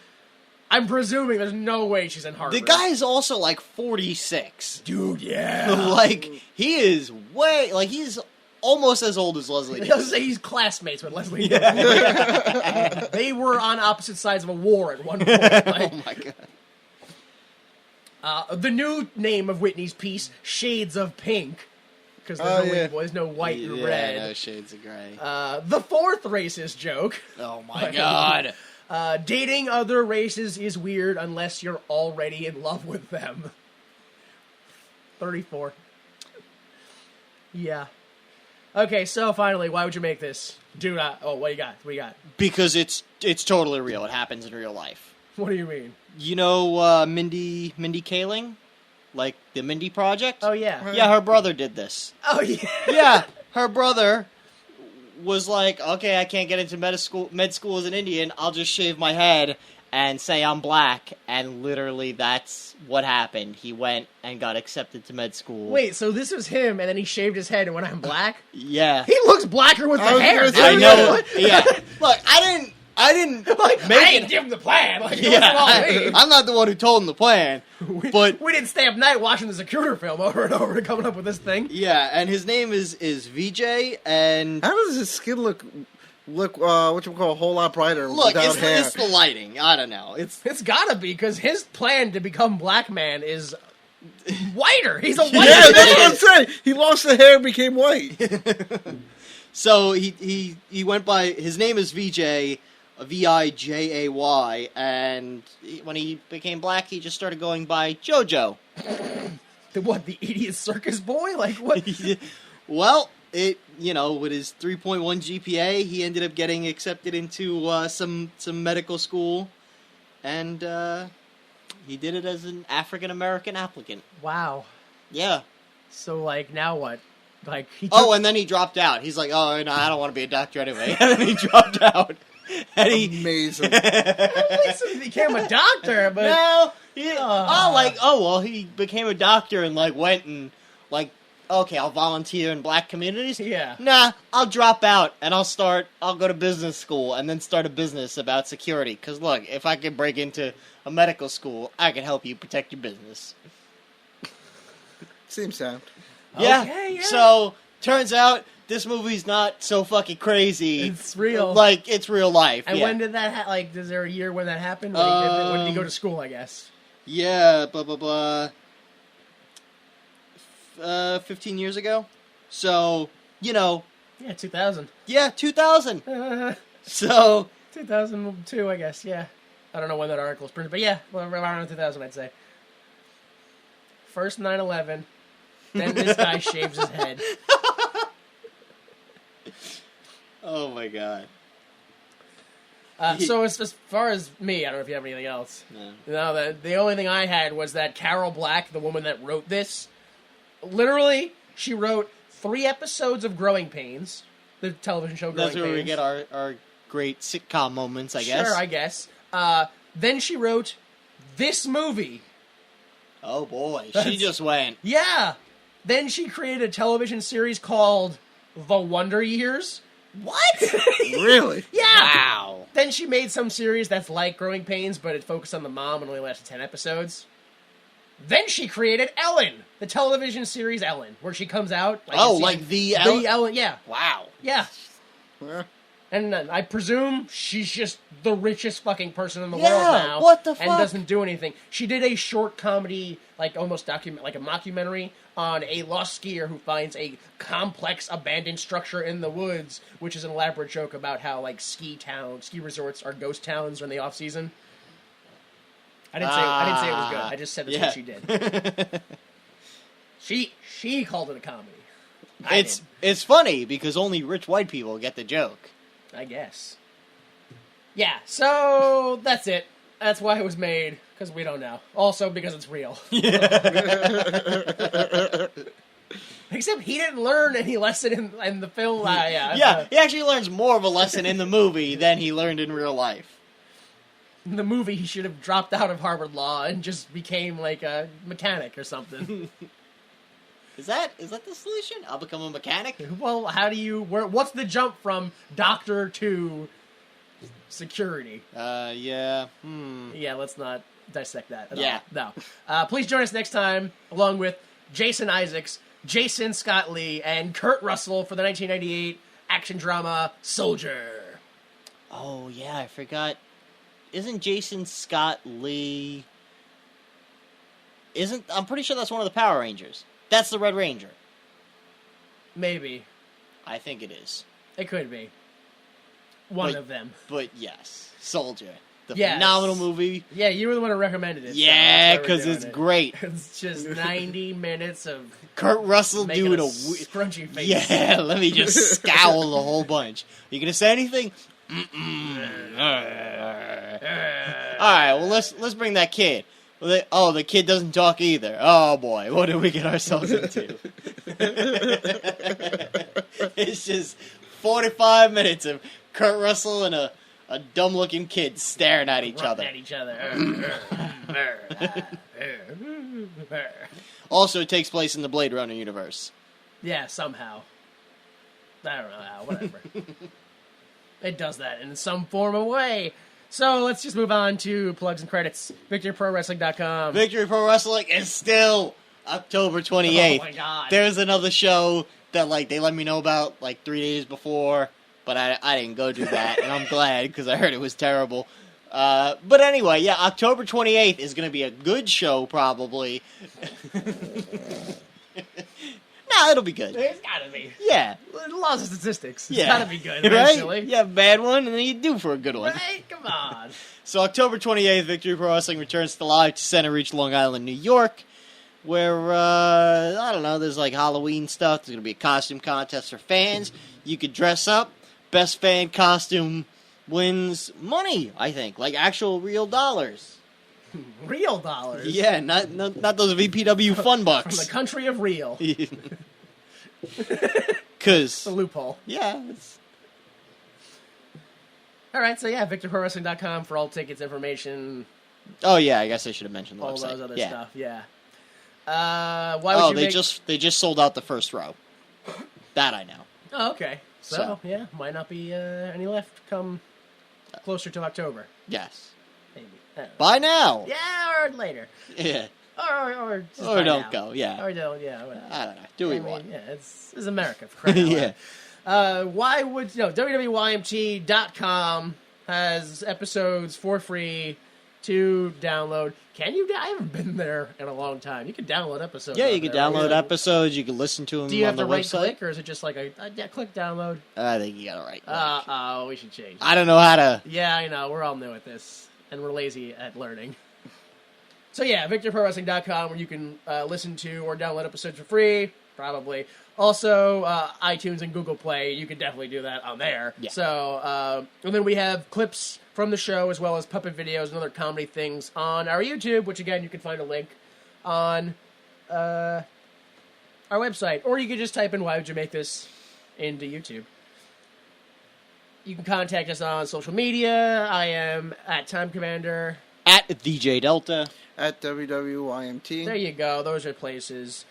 I'm presuming there's no way she's in Harvard. The guy is also like 46. Dude, yeah. Like, he is he's almost as old as Leslie I Nielsen. was say he's classmates with Leslie Nielsen. They were on opposite sides of a war at one point. Like, Oh my god. the new name of Whitney's piece, Shades of Pink, because there's no white or red. No shades of gray. The fourth racist joke. Oh my god. Dating other races is weird unless you're already in love with them. 34. Yeah. Okay, so finally, why would you make this? Dude, what you got? What you got? Because it's totally real. It happens in real life. What do you mean? You know Mindy Kaling? Like the Mindy Project? Oh, yeah. Yeah, her brother did this. Oh, yeah. Yeah, her brother was like, okay, I can't get into med school as an Indian. I'll just shave my head and say I'm black. And literally that's what happened. He went and got accepted to med school. Wait, so this was him, and then he shaved his head and went, I'm black? Yeah. He looks blacker with the hair. I know. Yeah. Look, I didn't Like, make I it. didn't give him the plan. Like, it Yeah, wasn't all me. I'm not the one who told him the plan. But We didn't stay up night watching the Security film over and over coming up with this thing. yeah, and his name is VJ, and How does his skin look what you call a whole lot brighter look, without hair? it's the lighting. I don't know. It's gotta be, because his plan to become black man is whiter. He's a white Yeah, man. that's what I'm saying. He lost the hair and became white. So he went by, his name is VJ, VIJAY, and when he became black, he just started going by JoJo. What, the idiot circus boy? Like, what? Well, with his 3.1 GPA, he ended up getting accepted into some medical school, and he did it as an African American applicant. Wow. Yeah. So, like, now what? Like, and then he dropped out. He's like, oh, no, I don't want to be a doctor anyway. And then he dropped out. And Amazing. At least he became a doctor, but... No. He became a doctor and, like, went and, like, okay, I'll volunteer in black communities. Yeah. Nah, I'll drop out and I'll go to business school and then start a business about security. Because, look, if I can break into a medical school, I can help you protect your business. Seems sound. Yeah. Okay, yeah. So, turns out this movie's not so fucking crazy. It's real. Like, it's real life. And yeah. when did that is there a year when that happened? When did he go to school, I guess? Yeah, blah, blah, blah. 15 years ago. So, Yeah, 2000. Yeah, 2000. So. 2002, I guess, yeah. I don't know when that article was printed, but yeah, around 2000, I'd say. First 9/11, then this guy shaves his head. Oh my god. So as far as me, I don't know if you have anything else. No, the only thing I had was that Carol Black, the woman that wrote this, literally, she wrote 3 episodes of Growing Pains, the television show Growing Pains. That's where we get our great sitcom moments, I guess. Sure, I guess. Then she wrote this movie. Oh boy, she just went. Yeah. Then she created a television series called The Wonder Years. What? Really? Yeah. Wow. Then she made some series that's like Growing Pains, but it focused on the mom and only lasted 10 episodes. Then she created Ellen, the television series Ellen, where she comes out. Like the Ellen? The Ellen, yeah. Wow. Yeah. Yeah. And I presume she's just the richest fucking person in the Yeah, world now. what the fuck? And doesn't do anything. She did a short comedy, like almost like a mockumentary on a lost skier who finds a complex abandoned structure in the woods, which is an elaborate joke about how like ski resorts are ghost towns during the off season. I didn't say it was good. I just said that's what she did. She called it a comedy. It's funny because only rich white people get the joke. I guess. Yeah, so that's it. That's why it was made, because we don't know. Also because it's real. Except he didn't learn any lesson in the film. Yeah, he actually learns more of a lesson in the movie than he learned in real life. In the movie, he should have dropped out of Harvard Law and just became like a mechanic or something. Is that the solution? I'll become a mechanic? Well, what's the jump from doctor to security? Yeah. Yeah, let's not dissect that at all. No. Please join us next time, along with Jason Isaacs, Jason Scott Lee, and Kurt Russell for the 1998 action drama Soldier. Oh, yeah, I forgot. Isn't Jason Scott Lee... I'm pretty sure that's one of the Power Rangers. That's the Red Ranger. Maybe. I think it is. It could be. One of them. But yes, Soldier. The Yes. phenomenal movie. Yeah, you were the one who recommended it. Yeah, so because it's great. It's just 90 minutes of Kurt Russell making doing a a scrunchy face. Yeah, let me just scowl the whole bunch. You gonna say anything? Alright, well let's bring that kid. The kid doesn't talk either. Oh boy, what did we get ourselves into? It's just 45 minutes of Kurt Russell and a dumb-looking kid staring at each other. Also, it takes place in the Blade Runner universe. Yeah, somehow. I don't know how, whatever. It does that in some form of way. So let's just move on to plugs and credits. VictoryProWrestling.com. Victory Pro Wrestling is still October 28th. Oh my god. There's another show that they let me know about 3 days before, but I didn't go do that, and I'm glad because I heard it was terrible. But anyway, yeah, October 28th is going to be a good show, probably. No, it'll be good. It's gotta be. Yeah. Laws of statistics. It's Yeah. gotta be good, eventually. Right? You have a bad one, and then you do for a good one. Right? Come on. So October 28th, Victory Pro Wrestling returns to live to Center Reach, Long Island, New York. where, I don't know, there's like Halloween stuff. There's going to be a costume contest for fans. You could dress up. Best fan costume wins money, I think. Like actual real dollars. Real dollars. Yeah, not those VPW fun bucks. From the country of real. Because... The loophole. Yeah, All right, so yeah, VictorProWrestling.com for all tickets, information, Oh yeah, I guess I should have mentioned the all website. those other yeah. stuff. Yeah. Why would you they just sold out the first row. That I know. Oh, okay. So So. yeah, might not be any left come closer to October. Yes. Maybe. I don't know. Buy now. Yeah, or later. Yeah. Or just Or buy don't now. go. Yeah. Or don't. Yeah. Whatever. I don't know. Do what I you mean, want. yeah, it's America. For crying out loud. Yeah. Why would WWYMT.com has episodes for free to download. Can you? I haven't been there in a long time. You can download episodes. Yeah, on you can there, download right? episodes. You can listen to them. Do you have on to the right website. click, or is it just like a click download? I think you gotta right click. Oh, we should change. I don't know how to. Yeah, I know. We're all new at this, and we're lazy at learning. So yeah, VictorProWrestling.com, where you can listen to or download episodes for free, probably. Also, iTunes and Google Play, you can definitely do that on there. Yeah. So, and then we have clips from the show, as well as puppet videos and other comedy things on our YouTube, which again, you can find a link on our website. Or you can just type in, "Why would you make this?" into YouTube. You can contact us on social media. I am at Time Commander. At DJ Delta. At WWYMT. There you go. Those are places.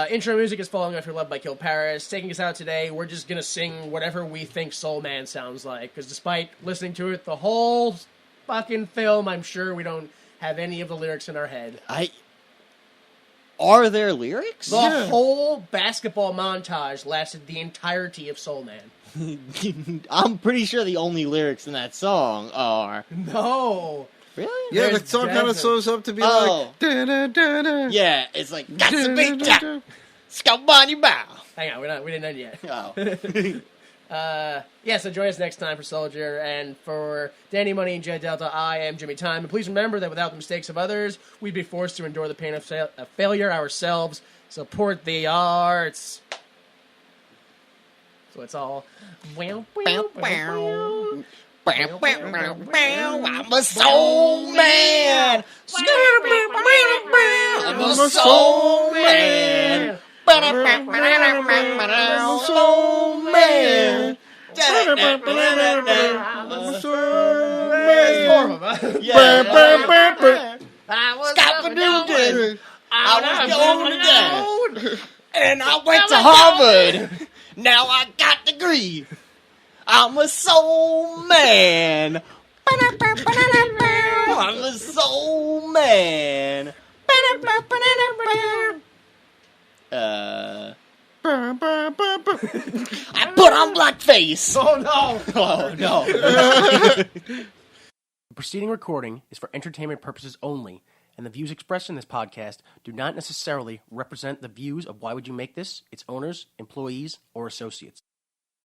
Intro music is Falling Off Your Love by Kill Paris. Taking us out today, we're just going to sing whatever we think Soul Man sounds like. Because despite listening to it the whole fucking film, I'm sure we don't have any of the lyrics in our head. Are there lyrics? The whole basketball montage lasted the entirety of Soul Man. I'm pretty sure the only lyrics in that song are... No. Really? Yeah, There's the song kind of definitely- slows up to be Oh. like... Da-da-da-da. Yeah, it's like... Got to be jack. Scout on your bow. Hang on, we didn't end yet. Oh. Yeah, so join us next time for Soldier, and for Danny Money and Jed Delta, I am Jimmy Time. And please remember that without the mistakes of others, we'd be forced to endure the pain of failure ourselves. Support the arts. So it's all... I'm a soul man. I'm a soul man. I'm a soul man. There's four of them, huh? Yeah. I was Scott going Newton. I was going to to and I went to Harvard. Now I got a degree. I'm a soul man. I'm a soul man. I put on blackface. Oh, no. Oh no. The preceding recording is for entertainment purposes only, and the views expressed in this podcast do not necessarily represent the views of Why Would You Make This, its owners, employees, or associates.